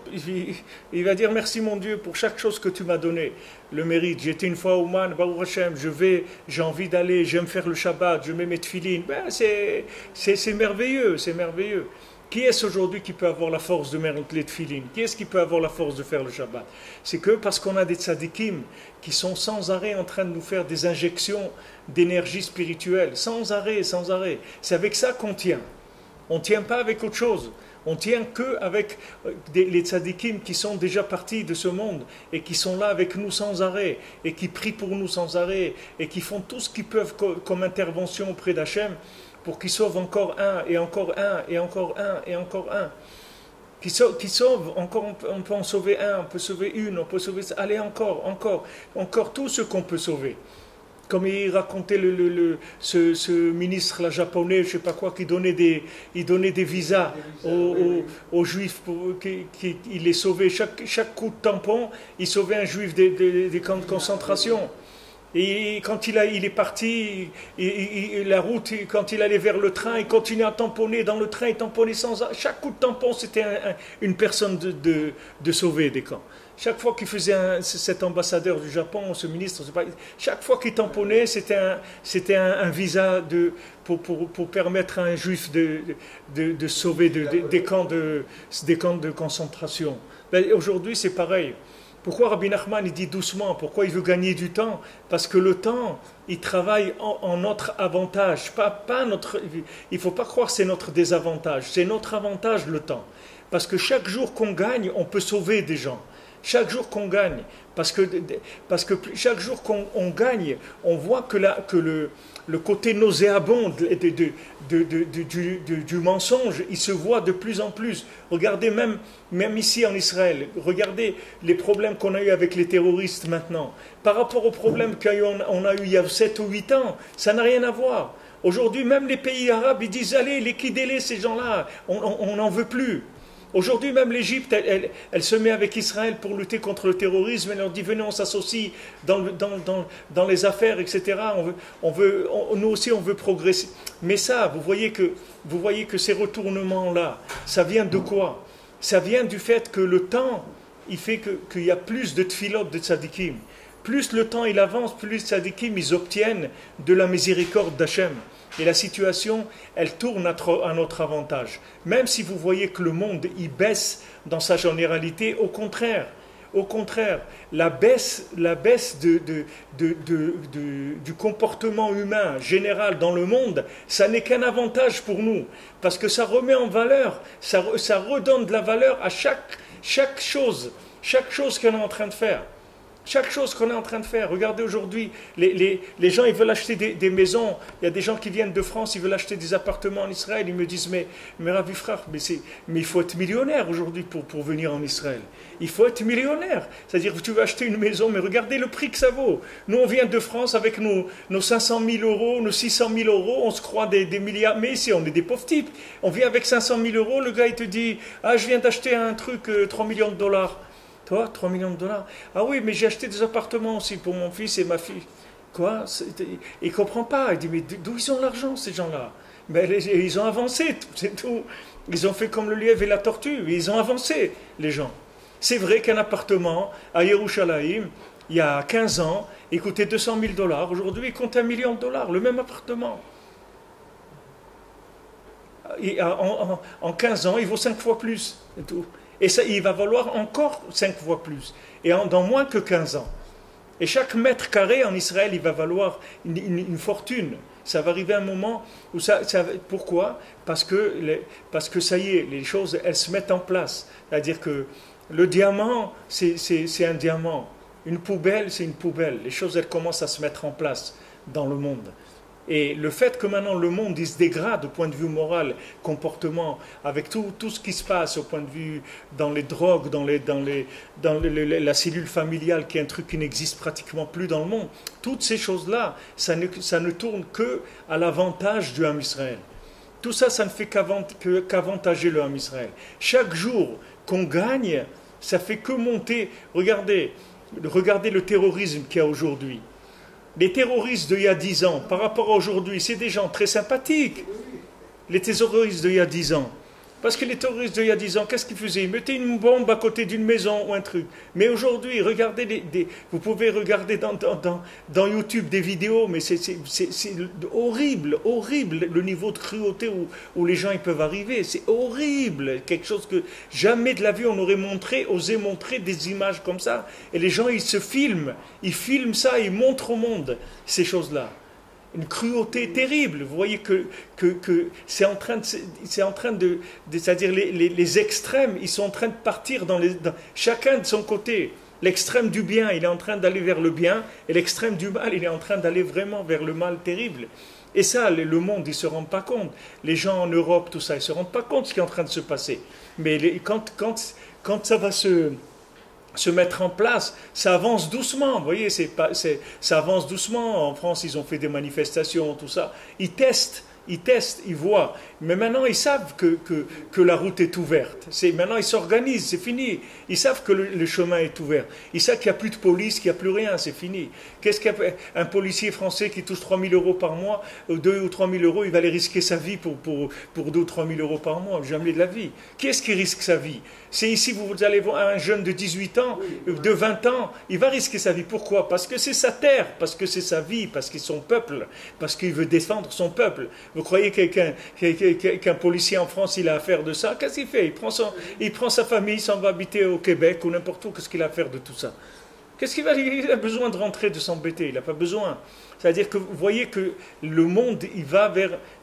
il va dire merci mon Dieu pour chaque chose que tu m'as donné, le mérite. J'étais une fois au Man, Baruch Hashem, j'ai envie d'aller, j'aime faire le Shabbat, je mets mes tefilines. Ben, c'est merveilleux, c'est merveilleux. Qui est-ce aujourd'hui qui peut avoir la force de mettre les tefilines? Qui est-ce qui peut avoir la force de faire le Shabbat? C'est que parce qu'on a des tzadikim qui sont sans arrêt en train de nous faire des injections d'énergie spirituelle, sans arrêt, sans arrêt. C'est avec ça qu'on tient. On ne tient pas avec autre chose. On tient qu'avec les tzadikim qui sont déjà partis de ce monde et qui sont là avec nous sans arrêt et qui prient pour nous sans arrêt et qui font tout ce qu'ils peuvent comme intervention auprès d'Hachem pour qu'ils sauvent encore un et encore un et encore un et encore un. Qui sauve, encore on peut en sauver un, on peut sauver une, on peut sauver... Allez encore tout ce qu'on peut sauver. Comme il racontait ce ministre là, japonais, je ne sais pas quoi, qui donnait des visas aux juifs, il les sauvait. Chaque coup de tampon, il sauvait un juif des camps de concentration. Et quand il est parti, la route, quand il allait vers le train, il continuait à tamponner dans le train, il tamponnait sans... Chaque coup de tampon, c'était une personne de sauver des camps. Chaque fois qu'il faisait cet ambassadeur du Japon, ce ministre, chaque fois qu'il tamponnait, c'était un visa pour permettre à un juif de sauver des camps de concentration. Ben, aujourd'hui, c'est pareil. Pourquoi Rabbi Nachman il dit doucement? Pourquoi il veut gagner du temps? Parce que le temps, il travaille en notre avantage. Pas notre, il ne faut pas croire que c'est notre désavantage. C'est notre avantage le temps. Parce que chaque jour qu'on gagne, on peut sauver des gens. Chaque jour qu'on gagne, parce que chaque jour qu'on gagne, on voit que le côté nauséabond du mensonge, il se voit de plus en plus. Regardez même ici en Israël, regardez les problèmes qu'on a eu avec les terroristes maintenant. Par rapport aux problèmes qu'on a eu il y a 7 ou 8 ans, ça n'a rien à voir. Aujourd'hui, même les pays arabes, ils disent, allez, liquidez-les, ces gens-là, on n'en veut plus. Aujourd'hui, même l'Égypte, elle se met avec Israël pour lutter contre le terrorisme. Elle leur dit, venez, on s'associe dans les affaires, etc. Nous aussi, on veut progresser. Mais ça, vous voyez que ces retournements-là, ça vient de quoi? Ça vient du fait que le temps, il fait qu'il y a plus de tfilot, de tzadikim. Plus le temps il avance, plus les tzadikim, ils obtiennent de la miséricorde d'Hachem. Et la situation, elle tourne à notre avantage. Même si vous voyez que le monde, il baisse dans sa généralité, au contraire, la baisse du comportement humain général dans le monde, ça n'est qu'un avantage pour nous. Parce que ça remet en valeur, ça redonne de la valeur à chaque chose qu'on est en train de faire. Chaque chose qu'on est en train de faire. Regardez aujourd'hui, les gens, ils veulent acheter des maisons. Il y a des gens qui viennent de France, ils veulent acheter des appartements en Israël. Ils me disent, mais Ravi frère, mais il faut être millionnaire aujourd'hui pour venir en Israël. Il faut être millionnaire. C'est-à-dire que tu veux acheter une maison, mais regardez le prix que ça vaut. Nous, on vient de France avec nos 500 000 euros, nos 600 000 euros, on se croit des milliards. Mais ici, on est des pauvres types. On vient avec 500 000 euros, le gars, il te dit, ah, je viens d'acheter un truc, 3 millions de dollars. Toi, 3 millions de dollars. Ah oui, mais j'ai acheté des appartements aussi pour mon fils et ma fille. Quoi? Il ne comprend pas. Il dit, mais d'où ils ont l'argent, ces gens-là? Mais ils ont avancé, c'est tout. Ils ont fait comme le lièvre et la tortue. Ils ont avancé, les gens. C'est vrai qu'un appartement à Yerushalayim, il y a 15 ans, il coûtait 200 000 dollars. Aujourd'hui, il compte 1 million de dollars, le même appartement. Et en 15 ans, il vaut 5 fois plus. C'est tout. Et ça, il va valoir encore 5 fois plus. Et dans moins que 15 ans. Et chaque mètre carré en Israël, il va valoir une fortune. Ça va arriver un moment où pourquoi? Parce que ça y est, les choses, elles se mettent en place. C'est-à-dire que le diamant, c'est un diamant. Une poubelle, c'est une poubelle. Les choses, elles commencent à se mettre en place dans le monde. Et le fait que maintenant le monde il se dégrade au point de vue moral, comportement, avec tout ce qui se passe au point de vue dans les drogues, dans la cellule familiale qui est un truc qui n'existe pratiquement plus dans le monde, toutes ces choses-là, ça ne tourne que à l'avantage du Ham Israël. Tout ça, ça ne fait qu'avantager le Ham Israël. Chaque jour qu'on gagne, ça fait que monter. Regardez le terrorisme qu'il y a aujourd'hui. Les terroristes d'il y a 10 ans, par rapport à aujourd'hui, c'est des gens très sympathiques. Les terroristes d'il y a 10 ans. Parce que les terroristes d'il y a 10 ans, qu'est-ce qu'ils faisaient? Ils mettaient une bombe à côté d'une maison ou un truc. Mais aujourd'hui, regardez, vous pouvez regarder dans YouTube des vidéos, mais c'est horrible le niveau de cruauté où les gens ils peuvent arriver. C'est horrible, quelque chose que jamais de la vie on aurait osé montrer des images comme ça. Et les gens, ils filment ça, ils montrent au monde ces choses-là. Une cruauté terrible. Vous voyez que c'est en train de c'est-à-dire les extrêmes, ils sont en train de partir chacun de son côté. L'extrême du bien, il est en train d'aller vers le bien, et l'extrême du mal, il est en train d'aller vraiment vers le mal terrible. Et ça, le monde, il ne se rend pas compte. Les gens en Europe, tout ça, ils ne se rendent pas compte de ce qui est en train de se passer. Mais quand ça va se mettre en place, ça avance doucement. Vous voyez, ça avance doucement. En France, ils ont fait des manifestations, tout ça. Ils testent, ils voient. Mais maintenant, ils savent que la route est ouverte. Maintenant, ils s'organisent, c'est fini. Ils savent que le chemin est ouvert. Ils savent qu'il n'y a plus de police, qu'il n'y a plus rien, c'est fini. Qu'est-ce qu'un policier français qui touche 3 000 euros par mois, 2 ou 3 000 euros, il va aller risquer sa vie pour 2 ou 3 000 euros par mois? Jamais de la vie. Qui est-ce qui risque sa vie? C'est ici, vous allez voir un jeune de 18 ans, de 20 ans, il va risquer sa vie. Pourquoi? Parce que c'est sa terre, parce que c'est sa vie, parce que c'est son peuple, parce qu'il veut défendre son peuple. Vous croyez qu'un policier en France, il a affaire de ça? Qu'est-ce qu'il fait? Il prend sa famille, il s'en va habiter au Québec ou n'importe où. Qu'est-ce qu'il a affaire de tout ça? Qu'est-ce qu'il va, il a besoin de rentrer, de s'embêter? Il n'a pas besoin. C'est-à-dire que vous voyez que le monde,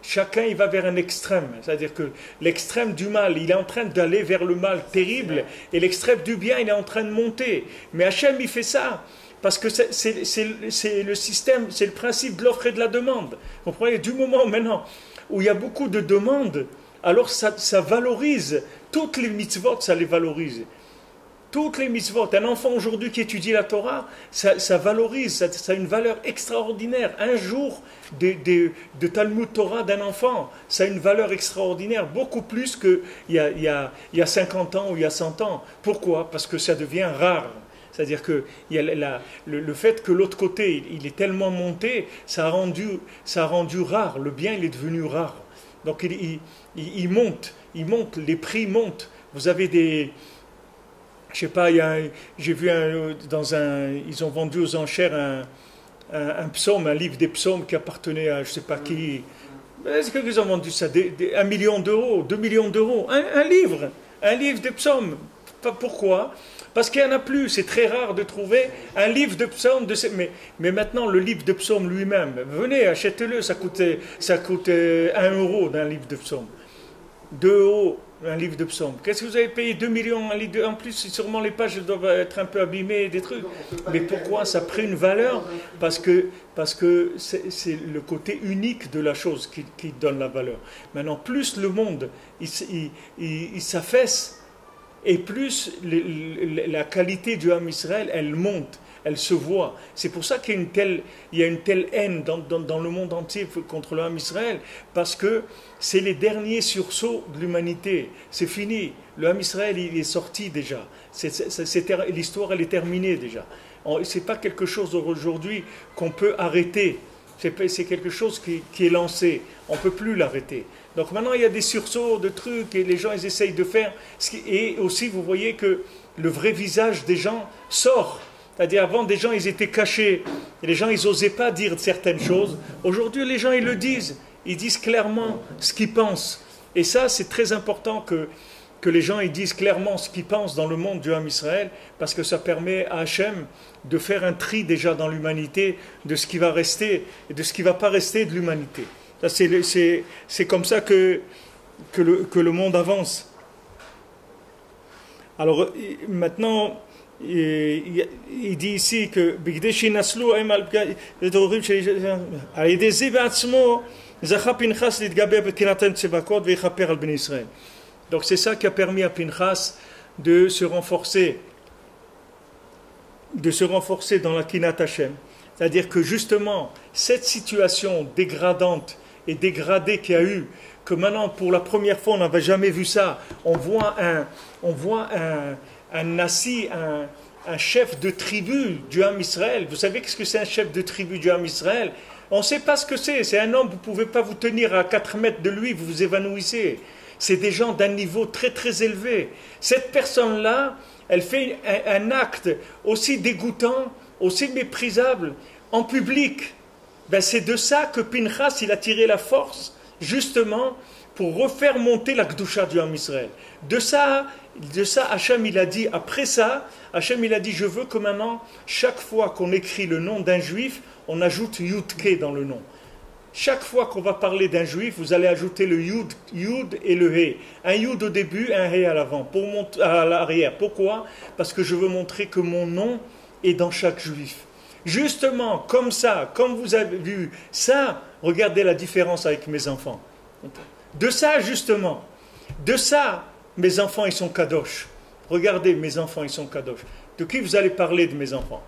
chacun il va vers un extrême. C'est-à-dire que l'extrême du mal, il est en train d'aller vers le mal terrible, et l'extrême du bien, il est en train de monter. Mais Hachem, il fait ça. Parce que c'est le système, c'est le principe de l'offre et de la demande. Vous comprenez? Du moment maintenant où il y a beaucoup de demandes, alors ça valorise. Toutes les mitzvot, ça les valorise. Toutes les mitzvot. Un enfant aujourd'hui qui étudie la Torah, ça valorise, ça a une valeur extraordinaire. Un jour de Talmud Torah d'un enfant, ça a une valeur extraordinaire, beaucoup plus qu'il y a 50 ans ou il y a 100 ans. Pourquoi? Parce que ça devient rare. C'est-à-dire que le fait que l'autre côté, il est tellement monté, ça a rendu rare. Le bien, il est devenu rare. Donc il monte, les prix montent. Vous avez des... Je sais pas, j'ai vu ils ont vendu aux enchères un psaume, un livre des psaumes qui appartenait à je sais pas qui. Est-ce qu'ils ont vendu ça 1 million d'euros, 2 millions d'euros, un livre des psaumes. Pourquoi? Parce qu'il n'y en a plus, c'est très rare de trouver un livre de psaumes. Mais maintenant, le livre de psaumes lui-même, venez, achetez-le, ça coûte 1 euro d'un livre de psaumes. 2 euros, un livre de psaumes. Qu'est-ce que vous avez payé 2 millions un livre en plus, sûrement les pages doivent être un peu abîmées, des trucs. Mais pourquoi ça a pris une valeur? Parce que c'est le côté unique de la chose qui donne la valeur. Maintenant, plus le monde il s'affaisse, et plus la qualité du Ham Israël, elle monte, elle se voit. C'est pour ça qu'il y a une telle haine dans le monde entier contre le Ham Israël, parce que c'est les derniers sursauts de l'humanité. C'est fini. Le Ham Israël, il est sorti déjà. L'histoire, elle est terminée déjà. Ce n'est pas quelque chose aujourd'hui qu'on peut arrêter. C'est quelque chose qui est lancé. On ne peut plus l'arrêter. Donc maintenant, il y a des sursauts de trucs et les gens, ils essayent de faire. Et aussi, vous voyez que le vrai visage des gens sort. C'est-à-dire, avant, des gens, ils étaient cachés. Et les gens, ils n'osaient pas dire certaines choses. Aujourd'hui, les gens, ils le disent. Ils disent clairement ce qu'ils pensent. Et ça, c'est très important que les gens, ils disent clairement ce qu'ils pensent dans le monde du Ham Israël, parce que ça permet à Hachem de faire un tri déjà dans l'humanité de ce qui va rester et de ce qui ne va pas rester de l'humanité. C'est comme ça que le monde avance. Alors maintenant, il dit ici que donc c'est ça qui a permis à Pinchas de se renforcer dans la Kinat Hashem. C'est-à-dire que justement, cette situation dégradante et dégradée qu'il y a eu, que maintenant, pour la première fois, on n'avait jamais vu ça, on voit un nasi, un chef de tribu du Ham Israël. Vous savez qu'est-ce que c'est un chef de tribu du Ham Israël? On ne sait pas ce que c'est. C'est un homme, vous ne pouvez pas vous tenir à 4 mètres de lui, vous vous évanouissez. C'est des gens d'un niveau très très élevé. Cette personne-là, elle fait un acte aussi dégoûtant, aussi méprisable en public. Ben c'est de ça que Pinchas il a tiré la force, justement, pour refaire monter la Kedusha du Ham Israël. De ça, Hachem il a dit, après ça, Hachem il a dit, je veux que maintenant, chaque fois qu'on écrit le nom d'un juif, on ajoute Yudke dans le nom. Chaque fois qu'on va parler d'un juif, vous allez ajouter le Yud et le He. Un Yud au début, un He à l'avant, à l'arrière. Pourquoi? Parce que je veux montrer que mon nom est dans chaque juif. Justement, comme ça, comme vous avez vu ça, regardez la différence avec mes enfants. De ça, justement, de ça, mes enfants, ils sont kadosh. Regardez, mes enfants, ils sont kadosh. De qui vous allez parler de mes enfants?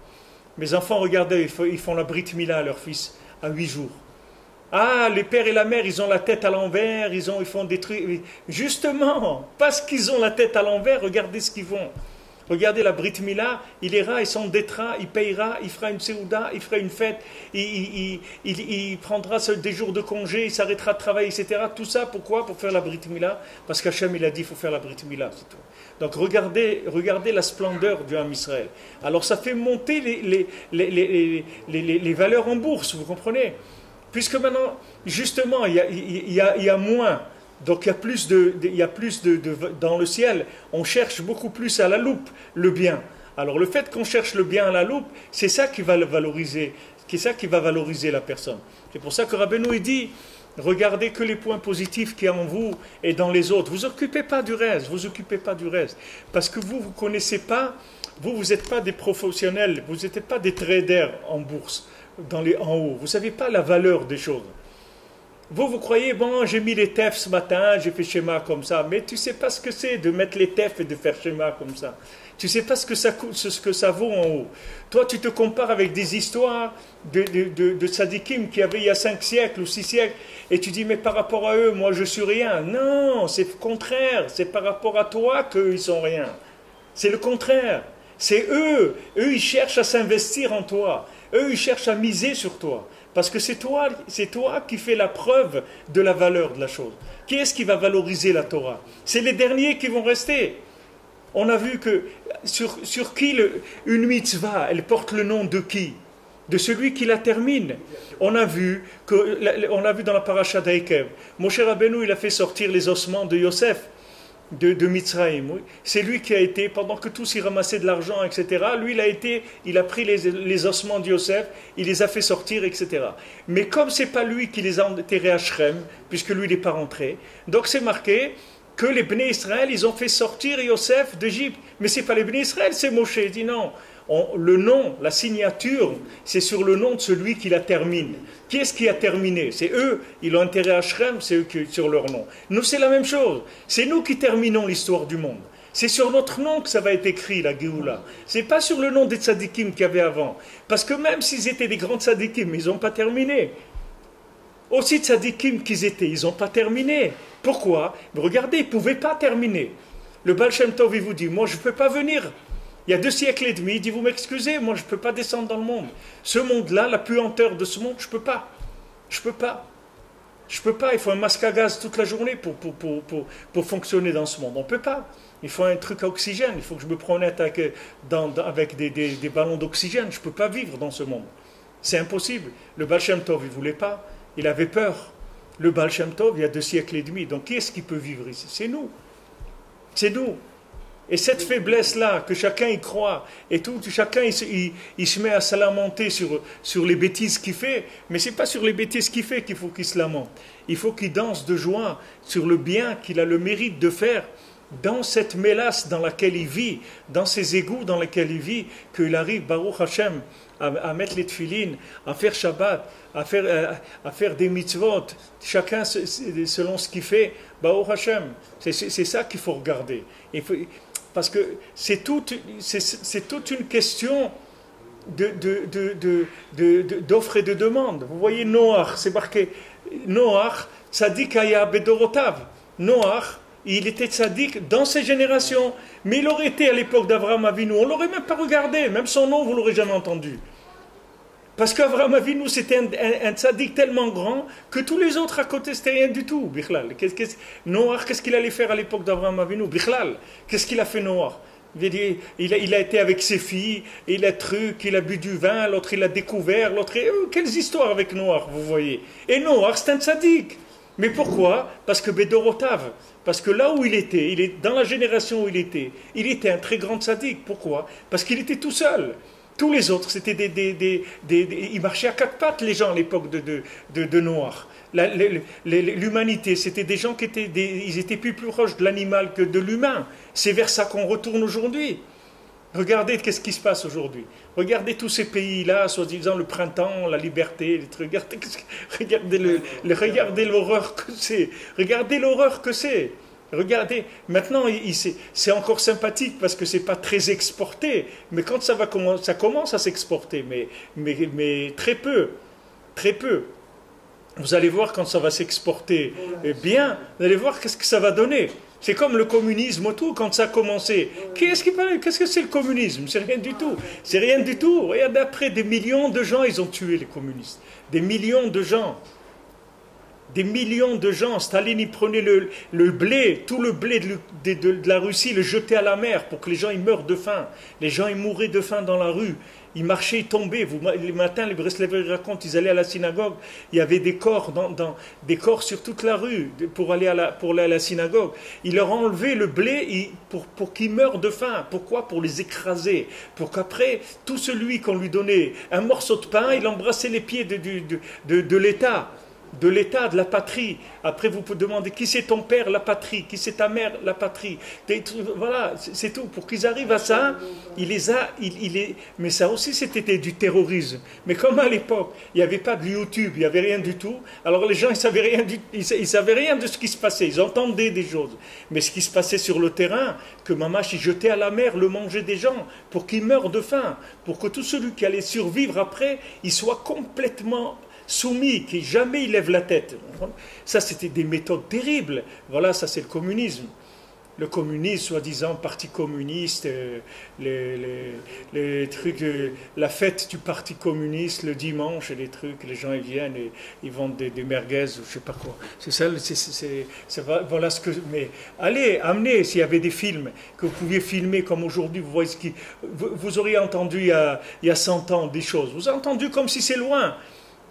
Mes enfants, regardez, ils font la Brit Mila à leur fils à 8 jours. Ah, les pères et la mère, ils ont la tête à l'envers, ils font des trucs. Justement, parce qu'ils ont la tête à l'envers, regardez ce qu'ils font. Regardez la Brit Mila, il ira, il s'endettera, il payera, il fera une séouda, il fera une fête, il prendra des jours de congé, il s'arrêtera de travailler, etc. Tout ça, pourquoi? Pour faire la Brit Mila. Parce qu'Hachem, il a dit, il faut faire la Brit Mila, c'est tout. Donc regardez la splendeur du Ham Israël. Alors ça fait monter les valeurs en bourse, vous comprenez? Puisque maintenant, justement, il y a moins, donc il y a plus de dans le ciel, on cherche beaucoup plus à la loupe le bien. Alors le fait qu'on cherche le bien à la loupe, c'est ça qui va le valoriser, c'est ça qui va valoriser la personne. C'est pour ça que Rabbeinu il dit, regardez que les points positifs qu'il y a en vous et dans les autres. Vous occupez pas du reste, vous occupez pas du reste. Parce que vous connaissez pas, vous n'êtes pas des professionnels, vous n'êtes pas des traders en bourse, en haut. Vous ne savez pas la valeur des choses. Vous croyez, bon, j'ai mis les TEF ce matin, j'ai fait schéma comme ça, mais tu ne sais pas ce que c'est de mettre les TEF et de faire schéma comme ça. Tu ne sais pas ce que ça coûte, ce que ça vaut en haut. Toi, tu te compares avec des histoires de tzadikim qui avaient il y a 5 siècles ou 6 siècles, et tu dis, mais par rapport à eux, moi je suis rien. Non, c'est le contraire, c'est par rapport à toi qu'eux, ils sont rien. C'est le contraire. C'est eux, ils cherchent à s'investir en toi. Eux, ils cherchent à miser sur toi. Parce que c'est toi qui fais la preuve de la valeur de la chose. Qui est-ce qui va valoriser la Torah? C'est les derniers qui vont rester. On a vu que sur qui une mitzvah, elle porte le nom de qui? De celui qui la termine. On a vu dans la paracha d'Aïkev, Moshe Rabbeinu, il a fait sortir les ossements de Yosef, de Mitzrayim. Oui. C'est lui qui a été, pendant que tous y ramassaient de l'argent, etc., lui il a pris les ossements de Yosef, il les a fait sortir, etc. Mais comme c'est pas lui qui les a enterrés à Shrem, puisque lui il n'est pas rentré, donc c'est marqué que les Bnei Israël, ils ont fait sortir Yosef d'Égypte. Mais c'est pas les Bnei Israël, c'est Moshe. Il dit non. Le nom, la signature, c'est sur le nom de celui qui la termine. Qui est-ce qui a terminé? C'est eux, ils l'ont enterré à Shrem, c'est eux qui sur leur nom. Nous, c'est la même chose. C'est nous qui terminons l'histoire du monde. C'est sur notre nom que ça va être écrit, la Géoula. C'est pas sur le nom des tzadikim qu'il y avait avant. Parce que même s'ils étaient des grands tzadikim, ils n'ont pas terminé. Aussi tzadikim qu'ils étaient, ils n'ont pas terminé. Pourquoi? Regardez, ils ne pouvaient pas terminer. Le Baal Shem Tov, il vous dit, moi je ne peux pas venir. Il y a 2 siècles et demi, il dit, vous m'excusez, moi je ne peux pas descendre dans le monde. Ce monde-là, la puanteur de ce monde, je ne peux pas. Je ne peux pas. Je ne peux pas, il faut un masque à gaz toute la journée pour fonctionner dans ce monde. On ne peut pas. Il faut un truc à oxygène, il faut que je me promène avec des ballons d'oxygène. Je ne peux pas vivre dans ce monde. C'est impossible. Le Baal Shem Tov, il ne voulait pas. Il avait peur. Le Baal Shem Tov, il y a 2 siècles et demi. Donc qui est-ce qui peut vivre ici? C'est nous. C'est nous. Et cette faiblesse-là, que chacun y croit, et tout, chacun il se met à se lamenter sur les bêtises qu'il fait, mais ce n'est pas sur les bêtises qu'il fait qu'il faut qu'il se lamente. Il faut qu'il danse de joie sur le bien qu'il a le mérite de faire dans cette mélasse dans laquelle il vit, dans ces égouts dans lesquels il vit, qu'il arrive, Baruch Hashem, à mettre les tefilines, à faire Shabbat, à faire des mitzvot, chacun selon ce qu'il fait, Baruch Hashem. C'est ça qu'il faut regarder. Parce que c'est toute une question d'offre et de demande. Vous voyez Noach, c'est marqué Noach, Tzadik Haya Bedorotav. Noach, il était tzaddik dans ses générations, mais il aurait été à l'époque d'Avraham Avinu, on ne l'aurait même pas regardé, même son nom vous ne l'aurez jamais entendu. Parce qu'Avraham Avinu c'était un tzaddik tellement grand que tous les autres à côté c'était rien du tout. Bichlal. Noach, qu'est-ce qu'il allait faire à l'époque d'Avraham Avinu? Bichlal. Qu'est-ce qu'il a fait Noach? Il a été avec ses filles, il a bu du vin, l'autre il a découvert, quelles histoires avec Noach, vous voyez. Et Noach c'est un tzaddik. Mais pourquoi? Parce que Bedorotav, parce que là où il est dans la génération où il était un très grand tzaddik. Pourquoi? Parce qu'il était tout seul. Tous les autres, c'était ils marchaient à 4 pattes, les gens à l'époque de Noach. L'humanité, c'était des gens ils étaient plus proches de l'animal que de l'humain. C'est vers ça qu'on retourne aujourd'hui. Regardez qu'est-ce qui se passe aujourd'hui. Regardez tous ces pays-là, soi-disant le printemps, la liberté, les trucs. Regardez l'horreur que c'est. Regardez l'horreur que c'est. Regardez, maintenant c'est encore sympathique parce que c'est pas très exporté, mais quand ça commence à s'exporter, mais très peu. Vous allez voir quand ça va s'exporter bien, vous allez voir qu'est-ce que ça va donner. C'est comme le communisme, tout, quand ça a commencé. Qu'est-ce que c'est le communisme? C'est rien du tout. C'est rien du tout. Regarde, après, des millions de gens, ils ont tué les communistes. Des millions de gens. Des millions de gens. Staline, il prenait le blé, tout le blé de la Russie, le jetait à la mer pour que les gens ils meurent de faim. Les gens ils mouraient de faim dans la rue. Ils marchaient, ils tombaient. Les matins, les Breslevers racontent, ils allaient à la synagogue, il y avait des corps, des corps sur toute la rue pour aller à la synagogue. Ils leur enlevaient le blé pour qu'ils meurent de faim. Pourquoi? Pour les écraser. Pour qu'après, tout celui qu'on lui donnait un morceau de pain, il embrassait les pieds de l'État. De l'État, de la patrie. Après, vous pouvez demander qui c'est ton père, la patrie, qui c'est ta mère, la patrie. Voilà, c'est tout. Pour qu'ils arrivent à ça, mais ça aussi, c'était du terrorisme. Mais comme à l'époque, il n'y avait pas de YouTube, il n'y avait rien du tout, alors les gens, ils savaient rien de ce qui se passait. Ils entendaient des choses. Mais ce qui se passait sur le terrain, que Mamache, il jetait à la mer le manger des gens, pour qu'ils meurent de faim, pour que tout celui qui allait survivre après, il soit complètement soumis, qui jamais il lève la tête. Ça, c'était des méthodes terribles. Voilà, ça c'est le communisme. Le communisme, soi-disant, parti communiste, les trucs, la fête du parti communiste le dimanche, et les trucs, les gens ils viennent et ils vendent des merguez ou je sais pas quoi. C'est ça, voilà ce que. Mais allez, amenez, s'il y avait des films que vous pouviez filmer comme aujourd'hui, vous voyez ce qui. Vous auriez entendu il y a 100 ans des choses. Vous avez entendu comme si c'est loin.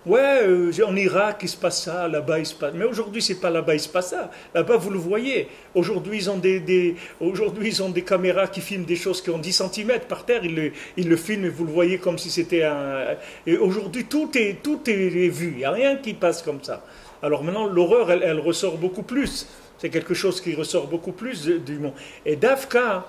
Ouais, en Irak, il se passe ça, là-bas, il se passe... Mais aujourd'hui, c'est pas là-bas, il se passe ça. Là-bas, vous le voyez. Aujourd'hui, ils ont des caméras qui filment des choses qui ont 10 cm par terre. Ils le filment et vous le voyez comme si c'était un... Et aujourd'hui, tout est vu. Il n'y a rien qui passe comme ça. Alors maintenant, l'horreur, elle ressort beaucoup plus. C'est quelque chose qui ressort beaucoup plus du monde. Et d'Afka...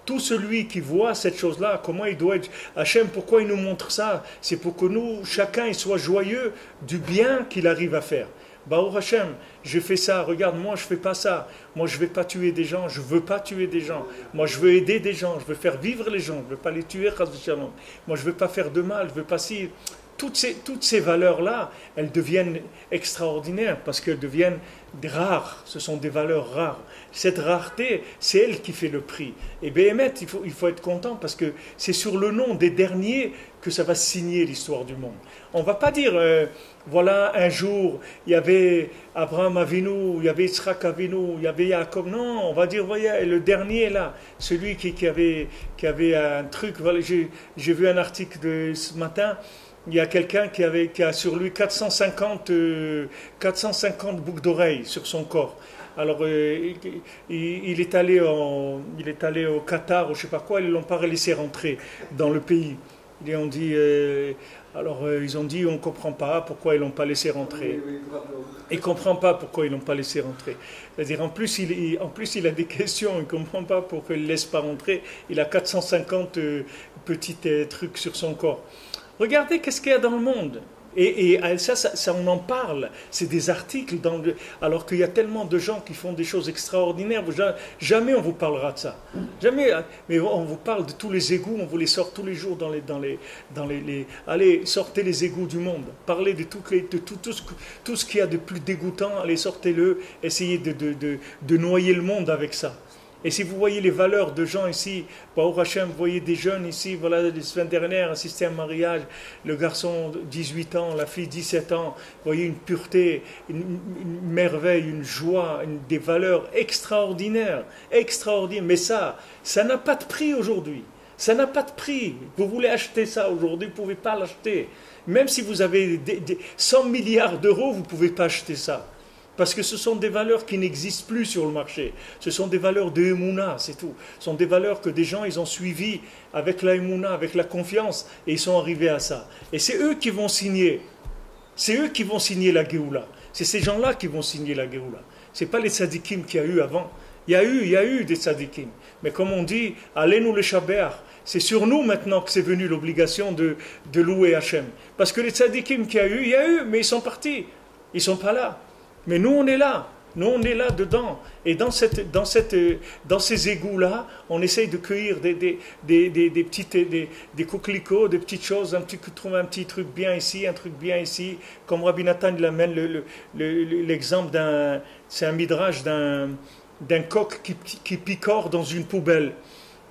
Tout celui qui voit cette chose-là, comment il doit être... Hachem, pourquoi il nous montre ça? C'est pour que nous, chacun, il soit joyeux du bien qu'il arrive à faire. Baruch Hachem, je fais ça, regarde, moi je fais pas ça. Moi je vais pas tuer des gens, je veux pas tuer des gens. Moi je veux aider des gens, je veux faire vivre les gens, je veux pas les tuer. Moi je veux pas faire de mal, je veux pas si... Toutes ces valeurs-là, elles deviennent extraordinaires parce qu'elles deviennent rares. Ce sont des valeurs rares. Cette rareté, c'est elle qui fait le prix. Et Béhémet, il faut être content parce que c'est sur le nom des derniers que ça va signer l'histoire du monde. On ne va pas dire, voilà, un jour, il y avait Abraham Avinu, il y avait Yitzhak Avinu, il y avait Yaakov. Non, on va dire, voyez, le dernier là, celui qui avait un truc. Voilà, j'ai vu un article de ce matin. Il y a quelqu'un qui a sur lui 450 boucles d'oreilles sur son corps. Alors, il est allé au Qatar, ou je ne sais pas quoi, ils ne l'ont pas laissé rentrer dans le pays. Ils ont dit, ils ont dit, on ne comprend pas pourquoi ils ne l'ont pas laissé rentrer. Il ne comprend pas pourquoi ils ne l'ont pas laissé rentrer. C'est-à-dire, en plus, il a des questions, il ne comprend pas pourquoi il ne laisse pas rentrer. Il a 450 petits trucs sur son corps. Regardez qu'est-ce qu'il y a dans le monde. Et ça, on en parle. C'est des articles, alors qu'il y a tellement de gens qui font des choses extraordinaires. Jamais on vous parlera de ça. Jamais. Mais on vous parle de tous les égouts, on vous les sort tous les jours allez, sortez les égouts du monde. Parlez de tout ce qu'il y a de plus dégoûtant. Allez, sortez-le. Essayez de noyer le monde avec ça. Et si vous voyez les valeurs de gens ici, Baruch Hashem, vous voyez des jeunes ici, voilà, la semaine dernière, assister à un mariage, le garçon 18 ans, la fille 17 ans, vous voyez une pureté, une merveille, une joie, des valeurs extraordinaires, mais ça n'a pas de prix aujourd'hui. Ça n'a pas de prix. Vous voulez acheter ça aujourd'hui, vous ne pouvez pas l'acheter. Même si vous avez 100 milliards d'euros, vous ne pouvez pas acheter ça. Parce que ce sont des valeurs qui n'existent plus sur le marché. Ce sont des valeurs de Emouna, c'est tout. Ce sont des valeurs que des gens, ils ont suivies avec la Emouna, avec la confiance, et ils sont arrivés à ça. Et c'est eux qui vont signer. C'est eux qui vont signer la Géoula. C'est ces gens-là qui vont signer la Géoula. Ce n'est pas les tzadikim qu'il y a eu avant. Il y a eu des tzadikim. Mais comme on dit, allez-nous les Shabbat. C'est sur nous maintenant que c'est venu l'obligation de louer Hachem. Parce que les tzadikim qu'il y a eu, mais ils sont partis. Ils ne sont pas là. Mais nous, on est là. Nous, on est là dedans. Et dans ces égouts-là, on essaye de cueillir des coquelicots, des petites choses, trouver un petit truc bien ici, un truc bien ici. Comme Rabbi Nathan, il amène l'exemple c'est un midrash d'un coq qui picore dans une poubelle.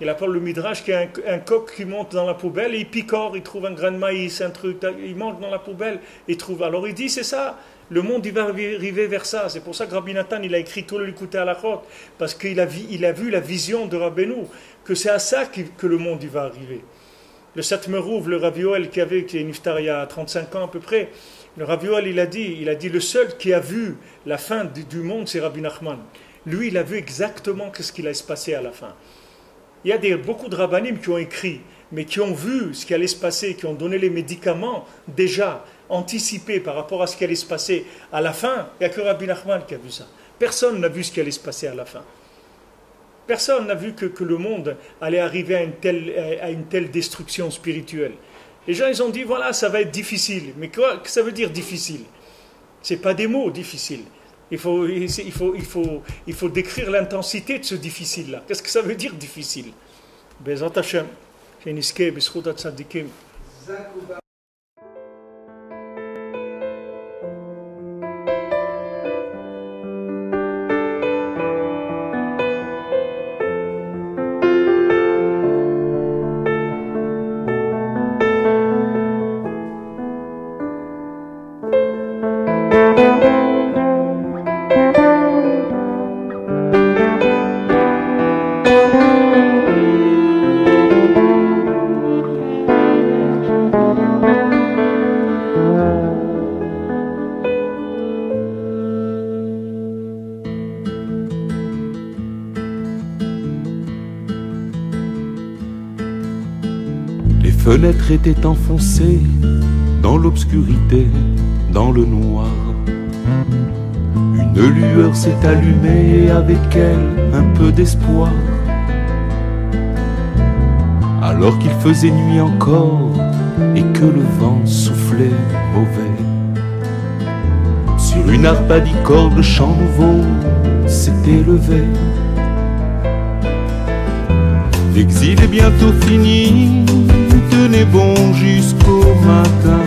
Il appelle le midrash qu'il y a un coq qui monte dans la poubelle et il picore, il trouve un grain de maïs, un truc, il mange dans la poubelle, il trouve. Alors il dit, c'est ça. Le monde, il va arriver vers ça. C'est pour ça que Rabbi Nathan, il a écrit tout le Likutei Halachot, parce qu'il a vu la vision de Rabbeinu, que c'est à ça que le monde, il va arriver. Le Satmerouv, le Rav Yoel qui est niftar il y a 35 ans à peu près, le Rav Yoel il a dit le seul qui a vu la fin du monde c'est Rabbi Nachman. Lui il a vu exactement ce qu'il allait se passer à la fin. Il y a beaucoup de rabbanim qui ont écrit, mais qui ont vu ce qui allait se passer, qui ont donné les médicaments déjà anticipés par rapport à ce qui allait se passer à la fin. Il n'y a que Rabbi Nachman qui a vu ça. Personne n'a vu ce qui allait se passer à la fin. Personne n'a vu que le monde allait arriver à une telle destruction spirituelle. Les gens, ils ont dit, voilà, ça va être difficile. Mais quoi que ça veut dire difficile? Ce n'est pas des mots difficiles. Il faut décrire l'intensité de ce difficile-là. Qu'est-ce que ça veut dire difficile? Bezat Hashem, Sheniske, B'zchut HaTzadikim. Les fenêtres étaient enfoncées dans l'obscurité, dans le noir. Une lueur s'est allumée et avec elle un peu d'espoir. Alors qu'il faisait nuit encore et que le vent soufflait mauvais, sur une arpadicorde, le chant nouveau s'est élevé. L'exil est bientôt fini, tenez bon jusqu'au matin.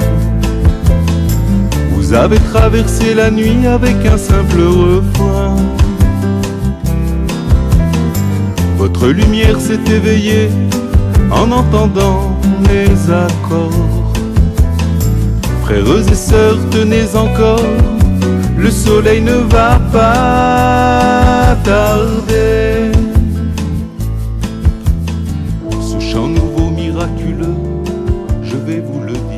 Vous avez traversé la nuit avec un simple refrain. Votre lumière s'est éveillée en entendant mes accords. Frères et sœurs, tenez encore, le soleil ne va pas tarder. Ce chant nouveau miraculeux, je vais vous le dire.